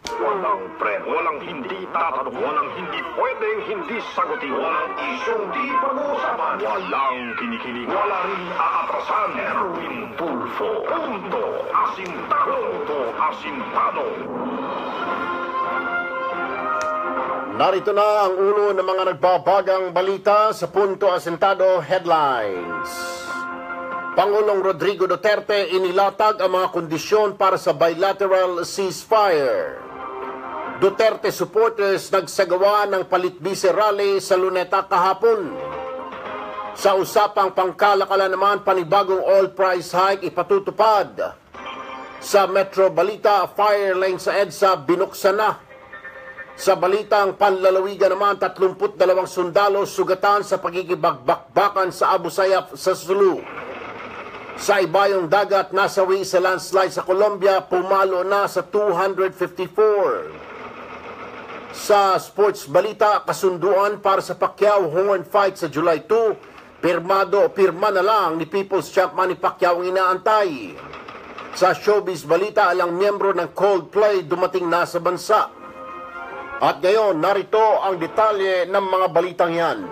Walang preno, walang hindi tatanong, walang hindi pwedeng hindi sagutin, walang isyong di pag-uusapan, walang kinikilig, wala rin aatrasan. Erwin Tulfo, punto asintado, punto asintado. Narito na ang ulo ng mga nagbabagang balita sa Punto Asentado Headlines. Pangulong Rodrigo Duterte inilatag ang mga kondisyon para sa bilateral ceasefire. Duterte supporters nagsagawa ng palitbise rally sa Luneta kahapon. Sa usapang pangkalakalan naman, panibagong oil price hike ipatutupad. Sa Metro Balita, fire lane sa EDSA binuksan na. Sa balitang panlalawigan naman, 32 sundalo sugatan sa pagigibagbakbakan sa Abu Sayyaf sa Sulu. Sa ibayong dagat, nasawi sa landslide sa Colombia, pumalo na sa 254. Sa sports balita, kasunduan para sa Pacquiao Horn fight sa July 2, pirma na lang ni People's Champ Manny Pacquiao ang inaantay. Sa showbiz balita, alang miyembro ng Coldplay dumating na sa bansa. At ngayon, narito ang detalye ng mga balitang yan.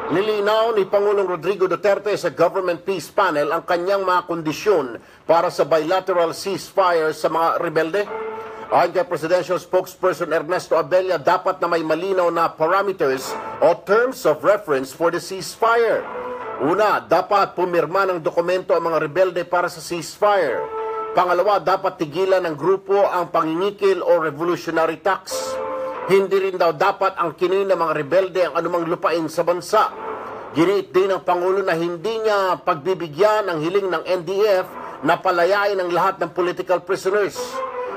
Nilinaw ni Pangulong Rodrigo Duterte sa Government Peace Panel ang kanyang mga kondisyon para sa bilateral ceasefire sa mga rebelde. Ayon kay Presidential Spokesperson Ernesto Abella, dapat na may malinaw na parameters o terms of reference for the ceasefire. Una, dapat pumirma ng dokumento ang mga rebelde para sa ceasefire. Pangalawa, dapat tigilan ng grupo ang pangingikil o revolutionary tax. Hindi rin daw dapat ang kinin ng mga rebelde ang anumang lupain sa bansa. Giniit din ng Pangulo na hindi niya pagbibigyan ang hiling ng NDF na palayain ang lahat ng political prisoners.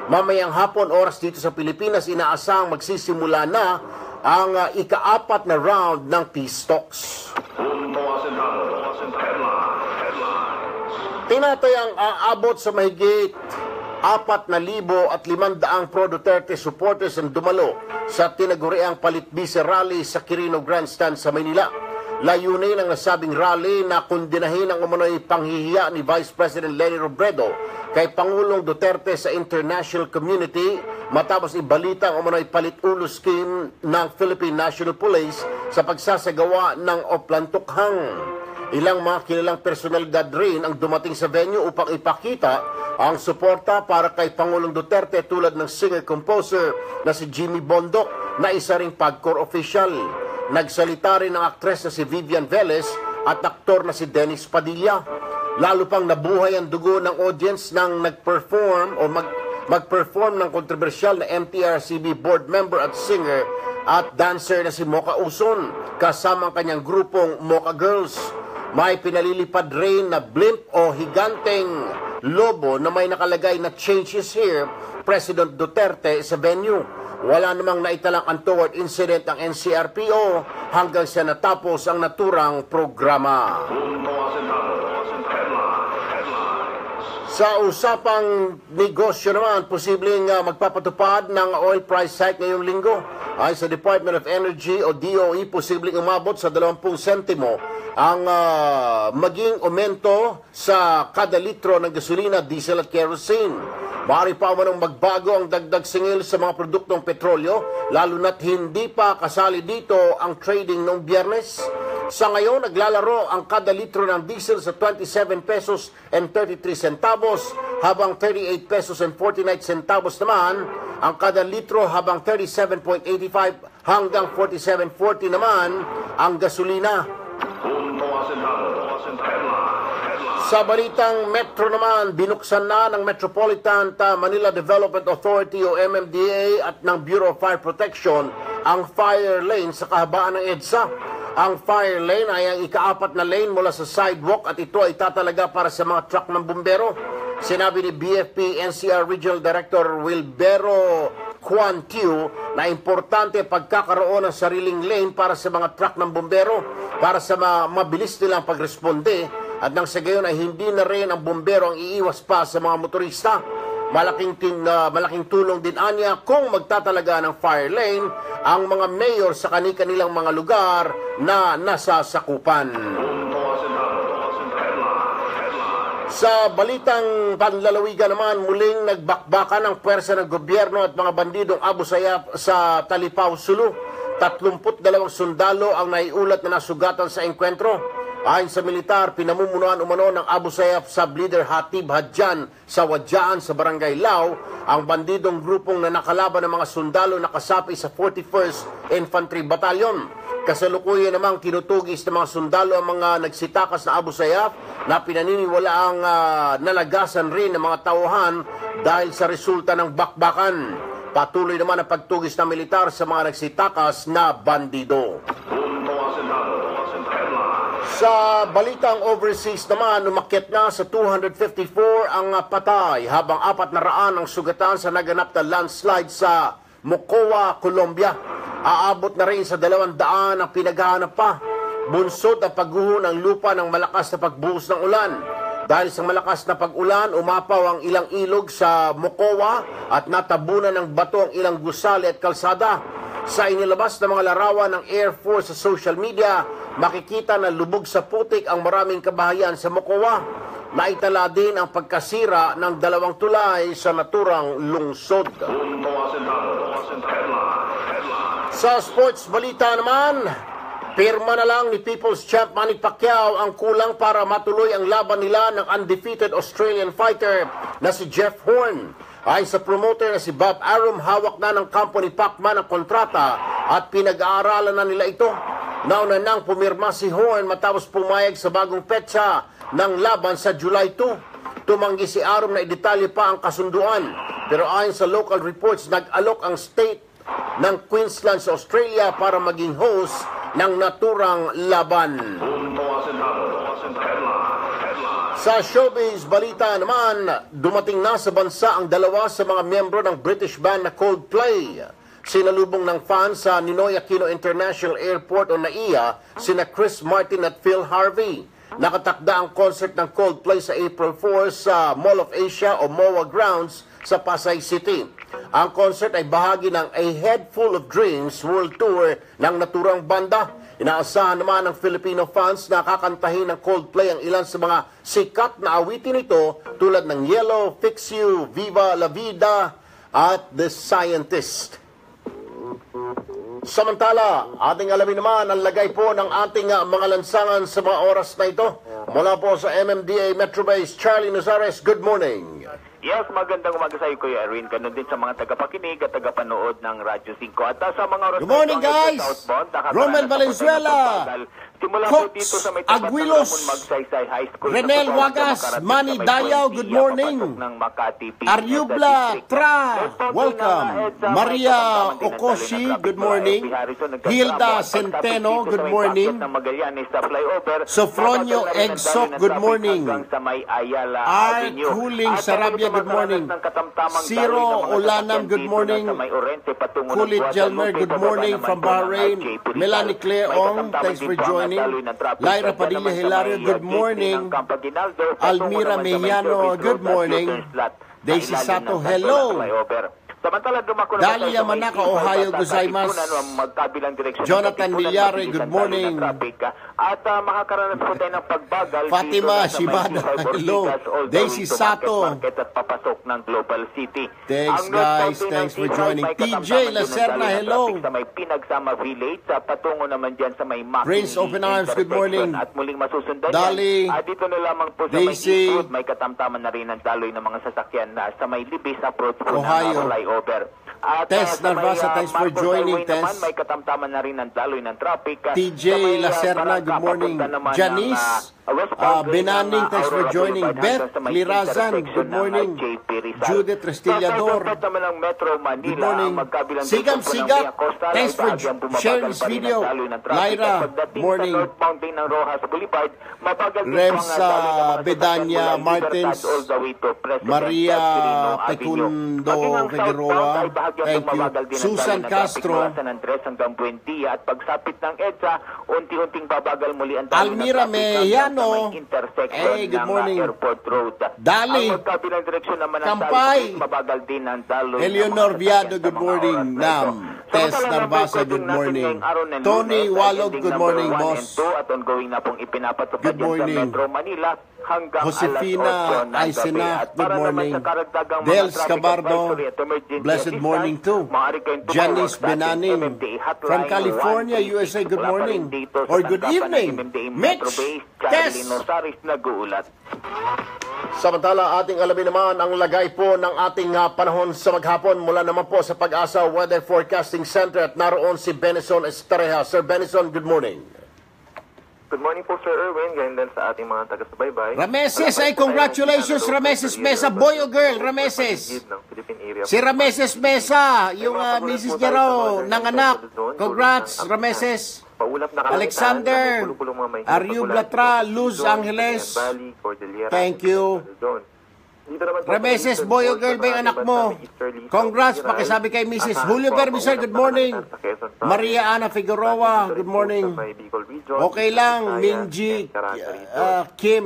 Mamayang hapon oras dito sa Pilipinas, inaasang magsisimula na ang ika-4 na round ng peace talks. Tinatayang aabot sa mahigit 4,500 pro-Duterte supporters ang dumalo sa tinaguriang palitbise rally sa Quirino Grandstand sa Maynila. Layunin ng nasabing rally na kundinahin ang umano'y panghihiya ni Vice President Leni Robredo kay Pangulong Duterte sa international community matapos ibalita ang umano'y palit-ulo scheme ng Philippine National Police sa pagsasagawa ng Oplantukhang. Ilang mga kilalang personalidad rin ang dumating sa venue upang ipakita ang suporta para kay Pangulong Duterte tulad ng singer-composer na si Jimmy Bondoc na isa ring PAGCOR official. Nagsalita rin ang aktres na si Vivian Velez at aktor na si Dennis Padilla. Lalo pang nabuhay ang dugo ng audience nang mag-perform ng kontrobersyal na MTRCB board member at singer at dancer na si Mocha Uson kasama ang kanyang grupong Mocha Girls. May pinalilipad rin na blimp o higanteng lobo na may nakalagay na "Change is here, President Duterte" sa venue. Wala namang naitalang untoward incident ang NCRPO hanggang sa natapos ang naturang programa. Sa usapang negosyo naman, posibleng magpapatupad ng oil price hike ngayong linggo. Ay sa Department of Energy o DOE, posibleng umabot sa 20 sentimo ang maging aumento sa kada litro ng gasolina, diesel at kerosene. Maaari pa manong magbago ang dagdag singil sa mga produktong petrolyo, lalo na't hindi pa kasali dito ang trading noong Biyernes. Sa ngayon, naglalaro ang kada litro ng diesel sa 27 pesos and 33 centavos, habang 38 pesos and 49 centavos naman ang kada litro, habang 37.85 hanggang 47.40 naman ang gasolina. Sa balitang metro naman, binuksan na ng Metropolitan Manila Development Authority o MMDA at ng Bureau of Fire Protection ang fire lane sa kahabaan ng EDSA. Ang fire lane ay ang ika-4 na lane mula sa sidewalk at ito ay tatalaga para sa mga truck ng bumbero. Sinabi ni BFP NCR Regional Director Wilbero Quantiu na importante pagkakaroon ng sariling lane para sa mga truck ng bumbero para sa mabilis nilang pagresponde at nang sa gayon ay hindi na rin ang bumbero ang iiwas pa sa mga motorista. Malaking tulong din anya kung magtatalaga ng fire lane ang mga mayor sa kani-kanilang mga lugar na nasasakupan. Sa balitang panlalawigan naman, muling nagbakbakan ang pwersa ng gobyerno at mga bandidong Abu Sayyaf sa Talipao, Sulu. 32 sundalo ang naiulat na nasugatan sa engkwentro. Ayon sa militar, pinamumunuan umano ng Abu Sayyaf sub-leader Hatib Hadjan sa Wadyaan sa Barangay Lao ang bandidong grupong na nakalaban ng mga sundalo na kasapi sa 41st Infantry Battalion. Kasalukuyan namang tinutugis ng mga sundalo ang mga nagsitakas na Abu Sayyaf na pinaniniwala ang nalagasan rin ng mga tauhan dahil sa resulta ng bakbakan. Patuloy naman ang pagtugis ng militar sa mga nagsitakas na bandido. Sa balitang overseas naman, umakyat na sa 254 ang patay habang 400 ang sugatan sa naganap na landslide sa Mocoa, Colombia. Aabot na rin sa 200 ang pinaghahanap pa. Bunsod ang pagguho ng lupa ng malakas na pagbuhos ng ulan. Dahil sa malakas na pag-ulan, umapaw ang ilang ilog sa Mocoa at natabunan ng bato ang ilang gusali at kalsada. Sa inilabas na mga larawan ng Air Force sa social media, makikita na lubog sa putik ang maraming kabahayan sa Mocoa. Naitala din ang pagkasira ng 2 tulay sa naturang lungsod. Sa sports balita naman, pirma na lang ni People's Champ Manny Pacquiao ang kulang para matuloy ang laban nila ng undefeated Australian fighter na si Jeff Horn. Ayon sa promoter na si Bob Arum, hawak na ng kampo ni Pacman ang kontrata at pinag-aaralan na nila ito. Nauna nang pumirma si Horn matapos pumayag sa bagong petsa ng laban sa July 2. Tumanggi si Arum na idetalye pa ang kasunduan. Pero ayon sa local reports, nag-alok ang state ng Queensland sa Australia para maging host ng naturang laban. Sa showbiz balita naman, dumating na sa bansa ang 2 sa mga miyembro ng British band na Coldplay. Sinalubong ng fans sa Ninoy Aquino International Airport o NAIA sina Chris Martin at Phil Harvey. Nakatakda ang concert ng Coldplay sa April 4 sa Mall of Asia o MOA Grounds sa Pasay City. Ang concert ay bahagi ng A Head Full of Dreams World Tour ng naturang banda. Inaasahan naman ng Filipino fans na kakantahin ng Coldplay ang ilan sa mga sikat na awitin nito tulad ng Yellow, Fix You, Viva La Vida at The Scientist. Samantala, ating alamin naman ang lagay po ng ating mga lansangan sa mga oras na ito. Mula po sa MMDA Metro Base, Charlie Nazares, good morning. Yes, magandang umaga sa iyo, Kuya Erwin. Ganun din sa mga tagapakinig at tagapanood ng Radyo 5. At sa mga oras good morning, guys! Roman Valenzuela, Cox Aguilos, Renel Wagas, Manny Dayaw, good morning. Aryubla Tra, welcome. Maria Okoshi, good morning. Hilda Centeno, good morning. Sofronio Egsok, good morning. Art Huling Sarabia, good morning. Ciro Olanam, good morning. Kulit Jalmer, good morning from Bahrain. Melanie Claire Ong, thanks for joining. Lyra Padilla Hilario, good morning. Almira Mejano, good morning. Daisy Sato, hello. Dalia Manaka, Ohio, gozaimasu. Jonathan Villare, good morning. At makakaranas po tayo ng pagbagal Fatima Shibada, hello. Daisy Sato. At papasok ng Global City. Thanks guys, thanks for joining. TJ Lacerna, hello. Sa may Pinagsama Village, patungo naman dyan sa may Mackin. Prince Open Arms, good morning. At muling masusundan Dali, yan. Dito na lamang po sa Daisy, may katamtaman na rin ang daloy ng mga sasakyan na sa may Libis approach po Ohio. ng flyover. At Tess Narvasa, thanks for joining, Tess. Naman, may katamtaman na rin ang daloy ng traffic. TJ Lacerna, good morning. Janice Benaning, thanks for joining. Beth Lirazan, good morning. Judith Restillador, good morning. Sigam Sigap, thanks for sharing this video. Lyra, morning. Remsa Bedanya Martins, Maria Pecundo Figueroa, thank you. Susan Castro, at pagsapit ng EDSA, unti-unting babagal muli ang Almira Mejano, hey, good morning. Dali, Kampay, Eleonor Viado, good morning. Nam, Tess Narvasa, good morning. Tony Walog, good morning, boss. At ongoing na pong ipinapatukad good morning. sa Metro Manila hanggang Josefina alas 8 ng gabi. Aysena, At good para naman morning. sa karagdagang mga Dels traffic Cabardo, advisory at emergency blessed assistance, morning too. maaari kayong tumawag Janice sa ating Benanim MMDA hotline from California, 1-866. USA, good Wala pa rin morning. dito sa Or good tanggapan ng evening. MMDA Mitch, Metro Base, Tess. Charlie Nosaris nag-uulat. Samantala, ating alamin naman ang lagay po ng ating panahon sa maghapon mula naman po sa Pag-asa Weather Forecasting Center at naroon si Benison Estareja. Sir Benison, good morning. Good morning po, Sir Erwin. Ganyan din sa ating mga taga-subaybay. Rameses, ay congratulations, Rameses Mesa. Boy o girl, Rameses? Si Rameses Mesa, yung misis niya raw, ng anak. Congrats, Rameses. Alexander, Ariub Latra, Luz Angeles. Thank you. Rameses, boy o girl ba yung anak mo? Congrats, pakisabi kay Mrs. Julio Berbicer, good morning. Maria Ana Figueroa, good morning. Okay lang, Minji, Kim,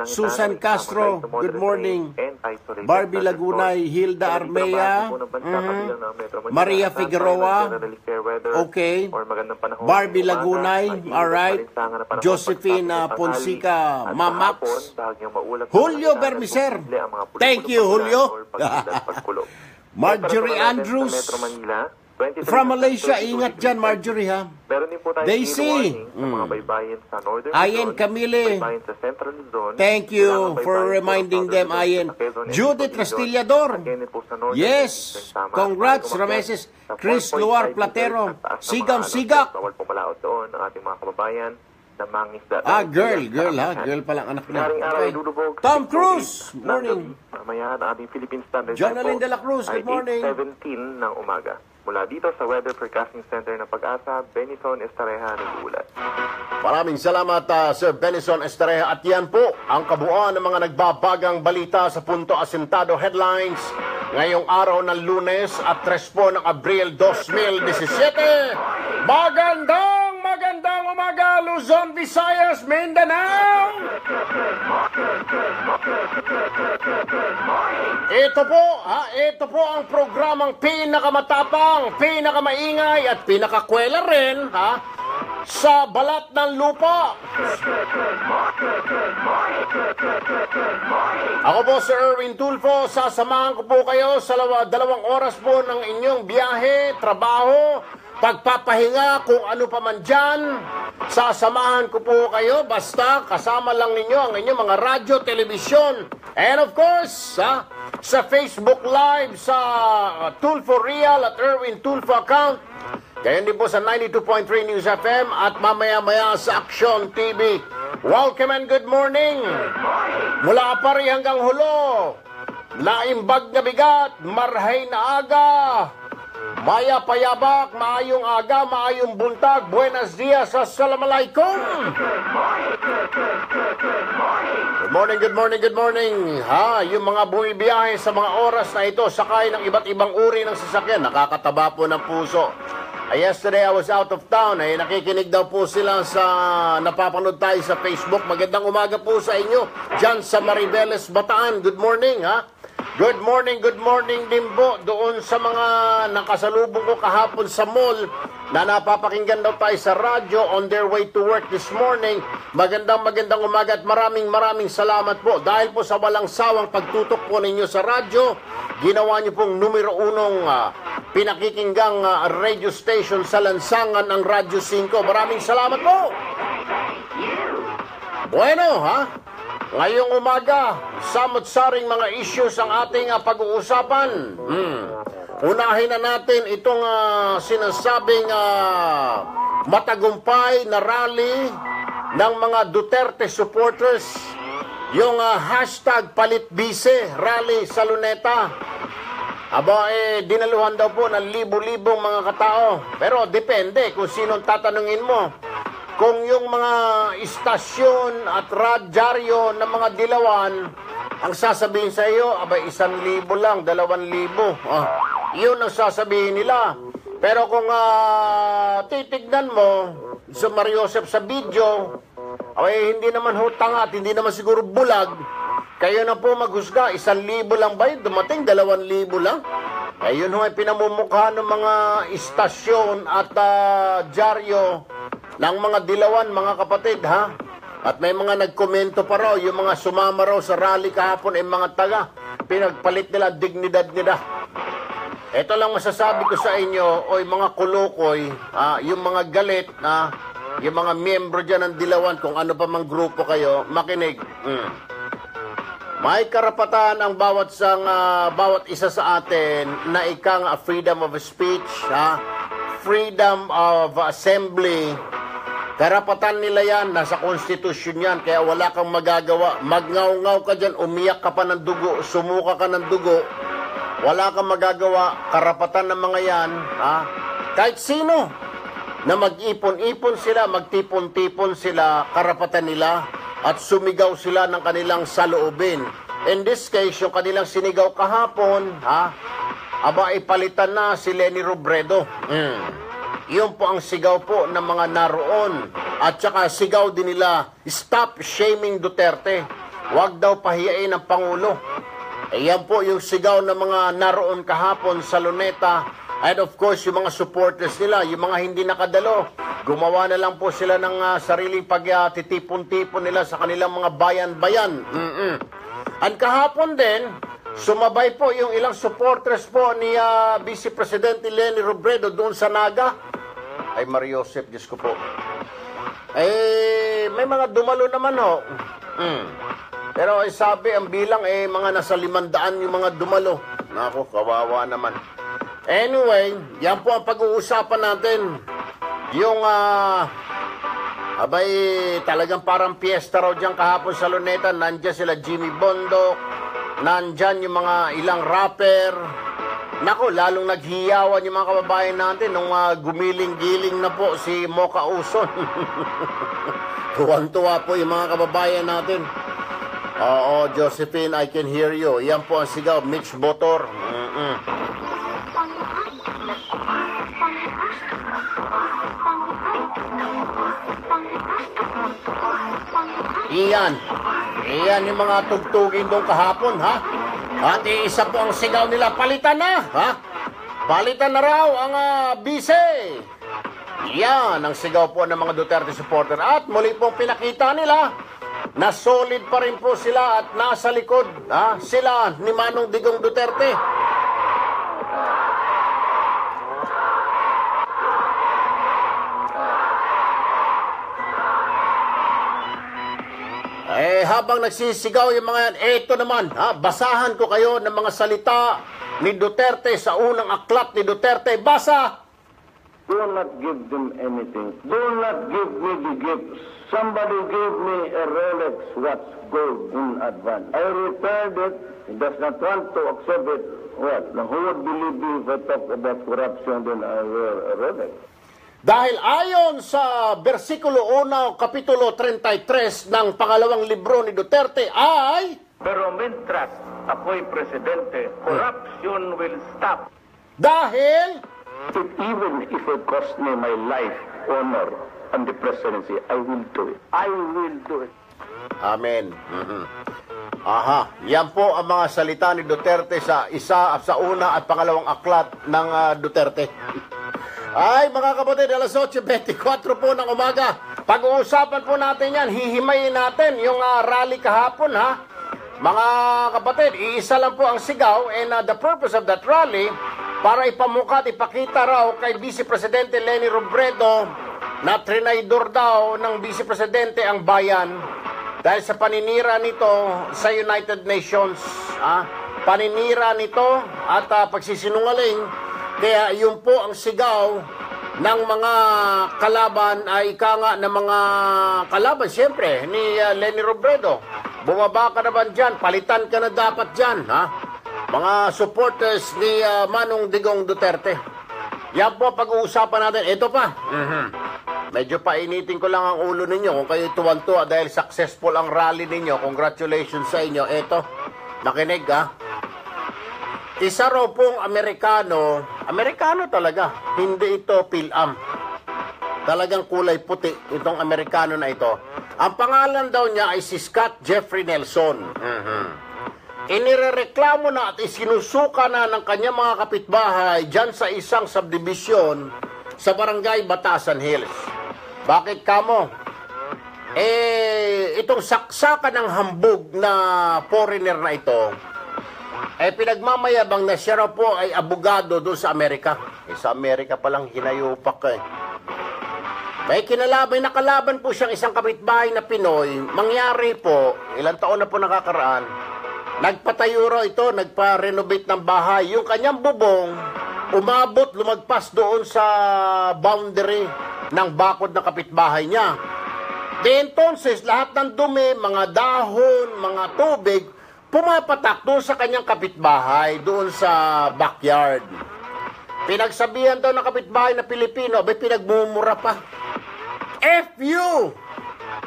Susan Castro, good morning. Barbie Lagunay, Hilda Armea, Maria Figueroa, okay. Barbie Lagunay, alright. Josephine Ponsica, Mamax. Julio Berbicer, thank you, Julio. Marjorie Andrews, from Malaysia, ingat dyan, Marjorie, ha? Meron din po tayo Daisy, sa mga baybayin sa Northern Ayen Luzon, Camille, baybayin sa Central Luzon. thank you Kailangan for baybayin po reminding sa them, Southern Ayen. Luzon, sa Quezon and Judith Luzon. Rastillador, Again din po sa Northern yes, Luzon, tama. congrats, Umakyat Rameses. sa Chris 4.5 Luar meters Platero, at taas ng Sigang mga Sigak. Bawal po malaot doon ang ating mga kababayan na mangisda. Girl, ha? Girl palang anak niya. Ngayong araw Okay. ay dudubog Tom 6:08 Cruise, ng morning. gabi. Mamaya ang ating Philippine Standard Jonalyn Time de la Cruz, ay good morning. 8:17 ng umaga. Mula dito sa Weather Forecasting Center ng Pag-asa, Benison Estareja nag-uulat. Maraming salamat, Sir Benison Estareja. At yan po ang kabuuan ng mga nagbabagang balita sa Punto Asentado Headlines ngayong araw ng Lunes at 3 po ng Abril 2017. Magandang umaga, Luzon, Visayas, Mindanao! Ito po ang programang pinakamatapang, pinakamaingay at pinakakwela rin, sa balat ng lupa. Ako po, Sir Erwin Tulfo, sasamahan ko po kayo sa 2 oras po ng inyong biyahe, trabaho, pagpapahinga, kung ano pa man dyan. Sasamahan ko po kayo, basta kasama lang ninyo ang inyong mga radyo, telebisyon, and of course, sa Facebook Live, sa Tulfo Real at Erwin Tulfo account. Gayon din po sa 92.3 News FM at mamaya-maya sa Action TV. Welcome and good morning. Mula pari hanggang hulo, laimbag na bigat, marhay na aga, maya payabak, maayong aga, maayong buntag, buenos dias, assalamualaikum. Good morning. Yung mga bumibiyahe sa mga oras na ito, sakay ng iba't ibang uri ng sasakyan, nakakataba po ng puso. Yesterday, I was out of town. Nakikinig daw po sila sa napapanood tayo sa Facebook. Magandang umaga po sa inyo dyan sa Maribeles, Bataan. Good morning, Good morning din po doon sa mga nakasalubong ko kahapon sa mall na napapakinggan daw tayo sa radyo on their way to work this morning. Magandang umaga at maraming salamat po. Dahil po sa walang sawang pagtutok po ninyo sa radyo, ginawa niyo pong numero 1 pinakikinggang radio station sa lansangan ng Radyo 5. Maraming salamat po. Bueno, ngayong umaga, samot-saring mga issues ang ating pag-uusapan. Unahin na natin itong sinasabing matagumpay na rally ng mga Duterte supporters. Yung hashtag Palitbise rally sa Luneta. Dinaluhan daw po ng libo-libong mga katao. Pero depende kung sinong tatanungin mo. Kung yung mga istasyon at radyaryo ng mga dilawan, ang sasabihin sa iyo, 1,000 lang, 2,000. Yun ang sasabihin nila. Pero kung titignan mo, sa Mario Joseph sa video, hindi naman hutang at hindi naman siguro bulag. Kayo na po maghusga, 1,000 lang ba yun? Dumating 2,000 lang. Yun ay pinamumukha ng mga istasyon at dyaryo ng mga dilawan, mga kapatid, At may mga nagkomento pa raw, yung mga sumama raw sa rally kahapon ay mga taga. Pinagpalit nila dignidad nila. Ito lang masasabi ko sa inyo, oy mga kulukoy, yung mga galit, yung mga miyembro dyan ng Dilawan, kung ano pa mang grupo kayo, makinig. May karapatan ang bawat isa sa atin na ikang freedom of speech, freedom of assembly. Karapatan nila yan, nasa konstitusyon yan, kaya wala kang magagawa. Magngaw-ngaw ka dyan, umiyak ka pa ng dugo, sumuka ka ng dugo, wala kang magagawa. Karapatan ng mga yan, kahit sino, na mag-ipon-ipon sila, magtipon-tipon sila, karapatan nila, at sumigaw sila ng kanilang saloobin. In this case, yung kanilang sinigaw kahapon, ipalitan na si Leni Robredo. Yun po ang sigaw po ng mga naroon. At saka sigaw din nila, stop shaming Duterte. Huwag daw pahiyain ang Pangulo. Yan po yung sigaw ng mga naroon kahapon sa Luneta. And of course, yung mga supporters nila, yung mga hindi nakadalo, gumawa na lang po sila ng sariling pagtitipon-tipon nila sa kanilang mga bayan-bayan. At kahapon din, sumabay po yung ilang supporters po ni Vice Presidente Leni Robredo doon sa Naga. Ay, Mariosep, Diyos ko po. May mga dumalo naman ho. Pero sabi, ang bilang mga nasa 500 yung mga dumalo. Naku, kawawa naman. Anyway, yan po ang pag-uusapan natin. Yung, talagang parang piyesta raw dyan kahapon sa Luneta. Nandyan sila Jimmy Bondo, nandyan yung mga ilang rapper. Naku, lalong naghiyawan yung mga kababayan natin nung gumiling-giling na po si Mocha Uson. Tuwan-tuwa po yung mga kababayan natin. Oo, Josephine, I can hear you. Yan po ang sigaw, Mitch Botor. Iyan yung mga tugtugin doon kahapon, At isa po ang sigaw nila, palitan na, Palitan na raw ang bise. Yan ang sigaw po ng mga Duterte supporter. At muli pong pinakita nila na solid pa rin po sila at nasa likod, sila ni Manong Digong Duterte. Habang nagsisigaw yung mga yan, eto naman, basahan ko kayo ng mga salita ni Duterte sa unang aklat ni Duterte. Basa! Do not give them anything. Do not give me the gifts. Somebody gave me a Rolex watch gold in advance. I returned it. He does not want to accept it. Well, who would believe me if I talk about corruption then I wear a Rolex? Dahil ayon sa versikulo 1, kapitulo 33 ng pangalawang libro ni Duterte ay... Pero mientras ako'y presidente, corruption will stop. Dahil... Even if it cost me my life, honor, and the presidency, I will do it. I will do it. Amen. Yan po ang mga salita ni Duterte sa una at pangalawang aklat ng Duterte. Ay, mga kapatid, alas 8:24 po ng umaga. Pag-uusapan po natin yan, hihimayin natin yung rally kahapon, Mga kapatid, iisa lang po ang sigaw and the purpose of that rally para ipamukha at ipakita raw kay Vice Presidente Leni Robredo na trinaydor daw ng Vice Presidente ang bayan dahil sa paninira nito sa United Nations. Paninira nito at pagsisinungaling. Kaya yun po ang sigaw ng mga kalaban ay ng mga kalaban siyempre ni Leni Robredo. Bumaba ka naman dyan, palitan ka na dapat dyan, mga supporters ni Manong Digong Duterte. Yan po pag-uusapan natin. Ito pa, medyo painitin ko lang ang ulo ninyo kung kayo tuwan-tuwa dahil successful ang rally ninyo. Congratulations sa inyo. Ito, nakinig Isa raw pong Amerikano talaga, hindi ito Pilam. Talagang kulay puti itong Amerikano na ito. Ang pangalan daw niya ay si Scott Jeffrey Nelson. Inirereklamo na at isinusuka na ng kanyang mga kapitbahay dyan sa isang subdivision sa barangay Batasan Hills. Bakit kamo? itong saksakan ng hambog na foreigner na ito, pinagmamayabang na siya raw po ay abogado doon sa Amerika. Sa Amerika palang hinayupak May nakalaban po siyang isang kapitbahay na Pinoy. Mangyari po, ilang taon na po nakakaraan, nagpatayo raw ito, nagpa-renovate ng bahay. Yung kanyang bubong, umabot, lumagpas doon sa boundary ng bakod ng kapitbahay niya. De entonces, lahat ng dumi, mga dahon, mga tubig, pumapatak doon sa kanyang kapitbahay, doon sa backyard. Pinagsabihan daw ng kapitbahay na Pilipino, pinagmumura pa. F you!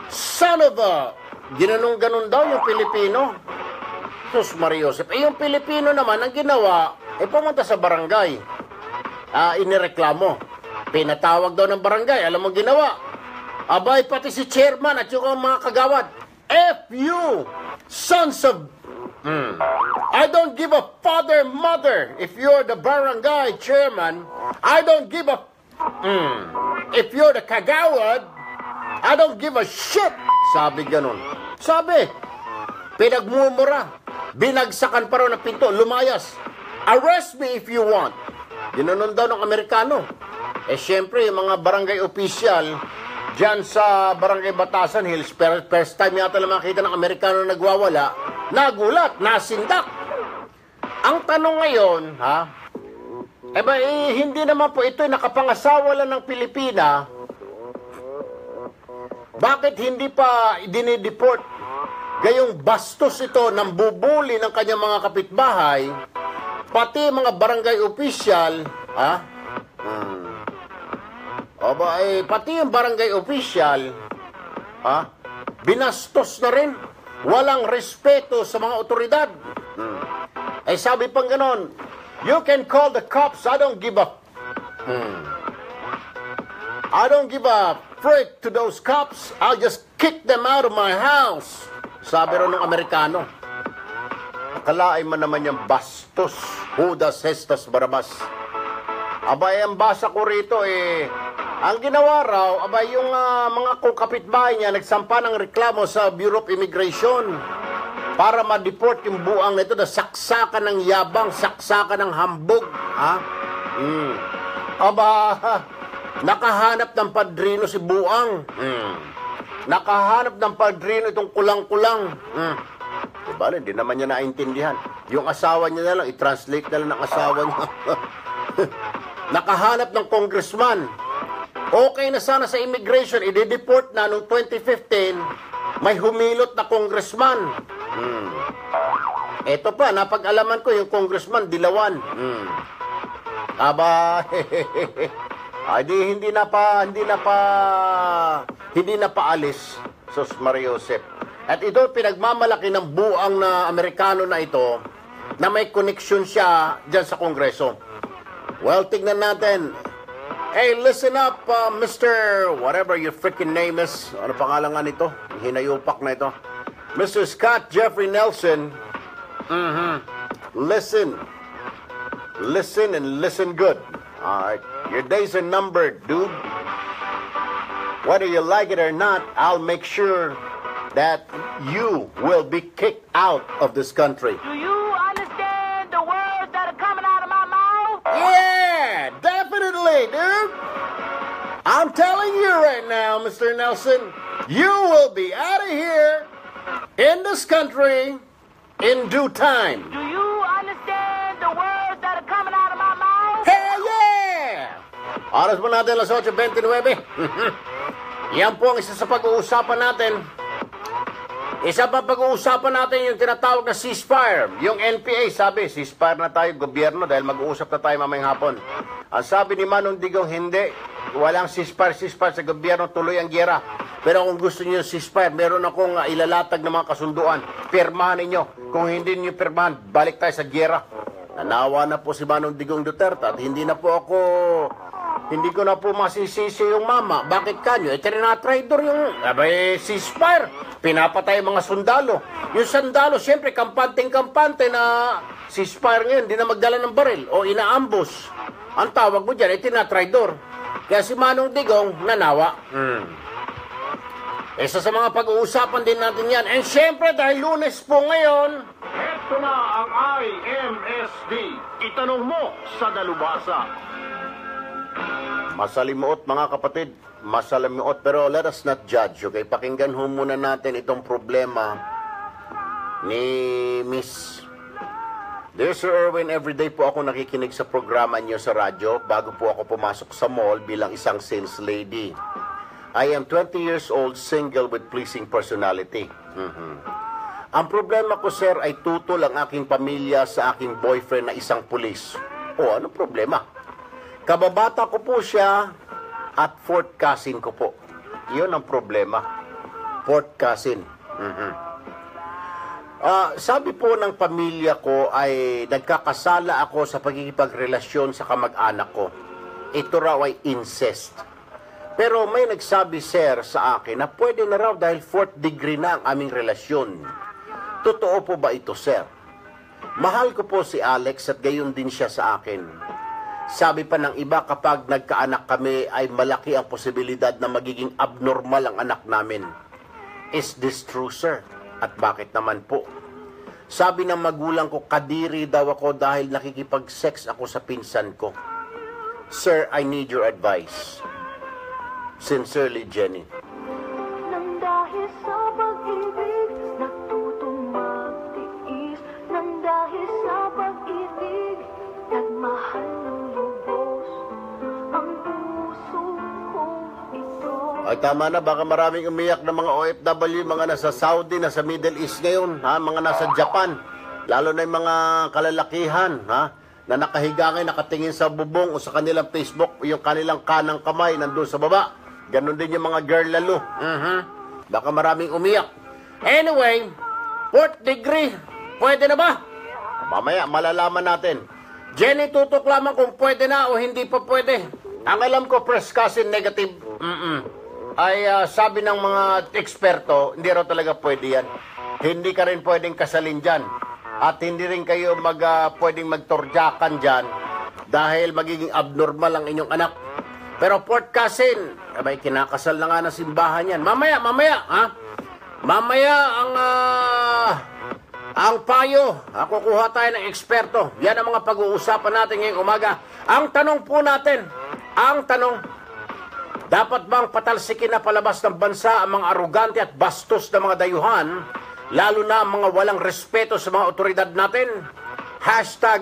Son of a... Ginanong-ganon daw yung Pilipino. Sus Maria Josep. Yung Pilipino naman, ang ginawa, pumunta sa barangay. Inireklamo. Pinatawag daw ng barangay. Alam mo ginawa? Abay, pati si chairman at yung mga kagawad. F you! Sons of... I don't give a father, mother. If you're the barangay chairman, I don't give a... If you're the kagawad, I don't give a shit. Sabi ganun. Sabi, pinagmumura. Binagsakan pa raw ng pinto, lumayas. Arrest me if you want. Ginanon daw ng Amerikano. Siyempre, yung mga barangay official, dyan sa Barangay Batasan Hills, first time yata lang makita ng Amerikano na nagwawala, nagulat, nasindak. Ang tanong ngayon, hindi naman po ito nakapangasawa lang ng Pilipina. Bakit hindi pa dinideport? Gayong bastos ito ng bubuli ng kanyang mga kapitbahay, pati mga barangay official, pati yung barangay official, binastos na rin. Walang respeto sa mga otoridad. Sabi pang ganon, you can call the cops, I don't give a... I don't give a frick to those cops, I'll just kick them out of my house. Sabi rin ng Amerikano. Akalain man naman yung bastos, Judas Hestas Barabas. Abay, ang basa ko rito ang ginawa raw, yung mga kapitbahay niya nagsampa ng reklamo sa Bureau of Immigration para ma-deport yung buang nito na saksakan ng yabang, saksakan ng hambog. Nakahanap ng padrino si buang. Nakahanap ng padrino itong kulang-kulang. Diba, hindi naman niya naintindihan. Yung asawa niya na lang, i-translate na lang ng asawa niya. Nakahanap ng congressman. Okay na sana sa immigration, i-deport na noong 2015, may humilot na congressman. Ito pa, napag-alaman ko yung congressman, Dilawan. Hindi na paalis, Sus Maria Josep. At ito, pinagmamalaki ng buang na Amerikano na ito, na may connection siya dyan sa Kongreso. Well, tignan natin. Hey, listen up, Mr. whatever your freaking name is. Ano pangalan nga nito? Hinayupak na ito. Mr. Scott Jeffrey Nelson. Listen. Listen and listen good. Alright. Your days are numbered, dude. Whether you like it or not, I'll make sure that you will be kicked out of this country. Do you understand the words that are coming out of my mouth? Yeah, definitely, dude. I'm telling you right now, Mr. Nelson, you will be out of here in this country in due time. Do you understand the words that are coming out of my mouth? Hell yeah! Oras po natin alas 8:29. Yan po ang isa sa pag-uusapan natin. Isa pa pag-uusapan natin yung tinatawag na ceasefire. Yung NPA sabi, ceasefire na tayo, gobyerno, dahil mag-uusap na tayo mamayang hapon. Ang sabi ni Manong Digong, hindi. Walang ceasefire sa gobyerno, tuloy ang giyera. Pero kung gusto niyo ceasefire, meron akong ilalatag ng mga kasunduan. Pirmahan ninyo. Kung hindi niyo pirmahan, balik tayo sa giyera. Nanawa na po si Manong Digong Duterte at hindi ko na po masisisi yung mama. Bakit kanyo? Traitor yung ceasefire. Pinapatay mga sundalo. Yung sundalo, siyempre, kampante na ceasefire ngayon, hindi na magdala ng baril o inaambos. Ang tawag mo dyan, traitor. Kaya si Manong Digong, nanawa. Isa sa mga pag-uusapan din natin yan. And syempre, dahil Lunes po ngayon, Ito na ang IMSD. Itanong mo sa dalubhasa. masalimuot mga kapatid, masalimuot, pero let us not judge, okay? Pakinggan ho muna natin itong problema ni Miss. Dear Sir Erwin, everyday po ako nakikinig sa programa niyo sa radyo bago po ako pumasok sa mall bilang isang sales lady. I am 20 years old, single with pleasing personality. Ang problema ko, sir, ay tutol ang aking pamilya sa aking boyfriend na isang pulis. O, ano problema? Kababata ko po siya at fourth cousin ko po. Iyon ang problema. Fourth cousin. Sabi po ng pamilya ko ay nagkakasala ako sa pagkikipagrelasyon sa kamag-anak ko. Ito raw ay incest. Pero may nagsabi, sir, sa akin na pwede na raw dahil 4th degree na ang aming relasyon. Totoo po ba ito, sir? Mahal ko po si Alex at gayon din siya sa akin. Sabi pa ng iba, kapag nagkaanak kami ay malaki ang posibilidad na magiging abnormal ang anak namin. Is this true, sir? At bakit naman po? Sabi ng magulang ko, kadiri daw ako dahil nakikipag-sex ako sa pinsan ko. Sir, I need your advice. Sincerely, Jenny. Nang dahil sa pag-ibig, natutong magtiis. Nang dahil sa pag-ibig, nagmahal ng lubos ang puso ko ito. Ay, tama na, baka maraming umiyak na mga OFW, mga nasa Saudi, nasa Middle East ngayon, ha? Mga nasa Japan, lalo na yung mga kalalakihan, ha? Na nakahiga ngayon, nakatingin sa bubong o sa kanilang Facebook, yung kanilang kanang kamay nandun sa baba. Ganon din yung mga girl lalo. Baka maraming umiyak. Anyway, 4th degree, pwede na ba? Mamaya, malalaman natin. Jenny, tutok lamang kung pwede na o hindi pa pwede. Ang alam ko, first cousin negative. Ay sabi ng mga eksperto, hindi raw talaga pwede yan. Hindi ka rin pwedeng kasalin dyan. At hindi rin kayo pwedeng magtorjakan dyan dahil magiging abnormal ang inyong anak. Pero 4th cousin, abay, kinakasal na nga ng simbahan yan. Mamaya, ha? Mamaya ang payo. Kukuha tayo ng eksperto. Yan ang mga pag-uusapan natin ngayong umaga. Ang tanong po natin, dapat bang patalsikin na palabas ng bansa ang mga arugante at bastos na mga dayuhan, lalo na ang mga walang respeto sa mga otoridad natin?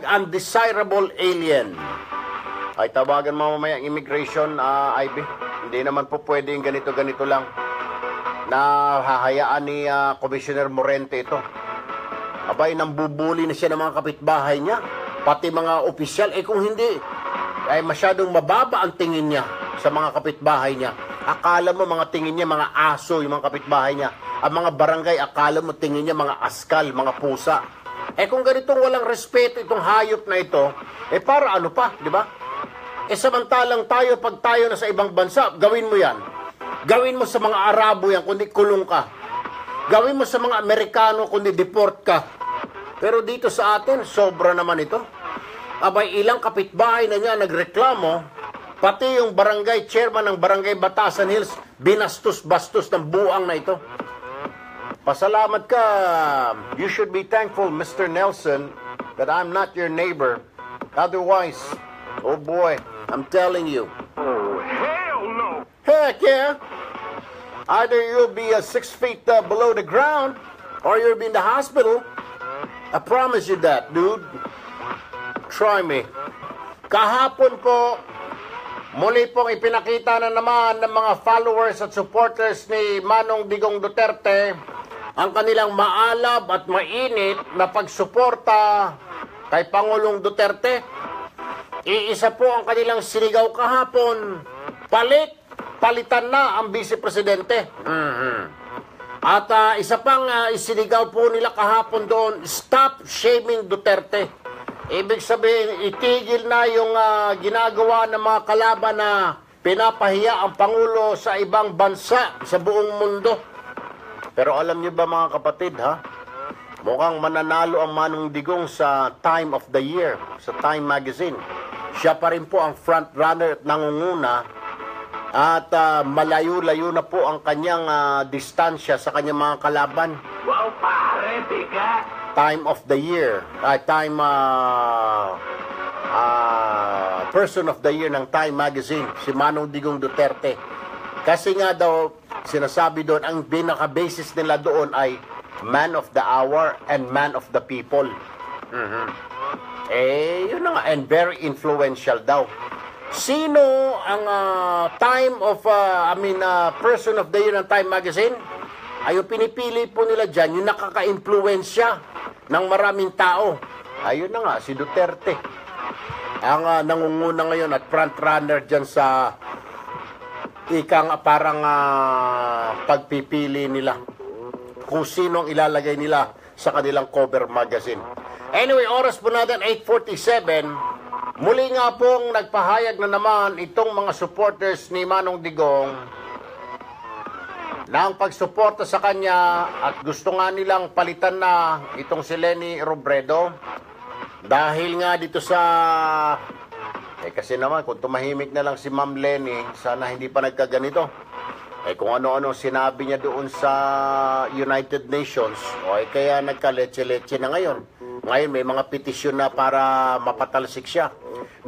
#undesirable alien. Ay tawagan mo mamaya ang immigration, IB. Hindi naman po pwedeng ganito-ganito lang na hahayaan ni Commissioner Morente ito. Abay, nambubuli na siya ng mga kapitbahay niya, pati mga opisyal. Kung hindi, ay masyadong mababa ang tingin niya sa mga kapitbahay niya. Akala mo mga tingin niya mga aso yung mga kapitbahay niya. Ang mga barangay, akala mo tingin niya mga askal, mga pusa. Kung ganitong walang respeto itong hayop na ito, para ano pa, di ba? Samantalang tayo, pag tayo na sa ibang bansa, gawin mo yan. Gawin mo sa mga Arabo yan, kundi kulong ka. Gawin mo sa mga Amerikano, kundi deport ka. Pero dito sa atin, sobra naman ito. Abay, ilang kapitbahay na niya nagreklamo, pati yung barangay chairman ng barangay Batasan Hills, binastos-bastos ng buang na ito. Pasalamat ka. You should be thankful, Mr. Nelson, that I'm not your neighbor. Otherwise, oh boy, I'm telling you. Oh, hell no! Heck yeah! Either you'll be 6 feet below the ground, or you'll be in the hospital. I promise you that, dude. Try me. Kahapon po, muli pong ipinakita na naman ng mga followers at supporters ni Manong Digong Duterte ang kanilang maalab at mainit na pagsuporta kay Pangulong Duterte. Iisa po ang kanilang sinigaw kahapon. Palitan na ang Vice Presidente. At isa pang isinigaw po nila kahapon doon, stop shaming Duterte. Ibig sabihin, itigil na yung ginagawa ng mga kalaban na pinapahiya ang Pangulo sa ibang bansa sa buong mundo. Pero alam niyo ba mga kapatid, ha? Mukhang mananalo ang Manong Digong sa Time of the Year, sa Time Magazine. Siya pa rin po ang front runner at nangunguna At malayo-layo na po ang kanyang distansya sa kanyang mga kalaban. Wow, pare, bigat. Time of the year. Person of the year ng Time Magazine, si Manong Digong Duterte. Kasi nga daw, sinasabi doon, ang pinaka-basis nila doon ay man of the hour and man of the people. Yun na nga, and very influential daw. Sino ang person of the year ng Time Magazine? Ay yung pinipili po nila dyan, yung nakaka-influensya ng maraming tao. Ayun na nga, si Duterte. Ang nangunguna ngayon at front runner dyan sa parang pagpipili nila kung sino ang ilalagay nila sa kanilang cover magazine. Anyway, oras po natin 8:47. Muli nga pong nagpahayag na naman itong mga supporters ni Manong Digong na ang pagsuporta sa kanya at gusto nga nilang palitan na itong si Leni Robredo dahil nga dito sa kasi naman kung tumahimik na lang si Ma'am Leni, sana hindi pa nagkaganito. Kung ano-ano sinabi niya doon sa United Nations, kaya nagka-leche-leche na ngayon. Ngayon may mga petisyon na para mapatalsik siya.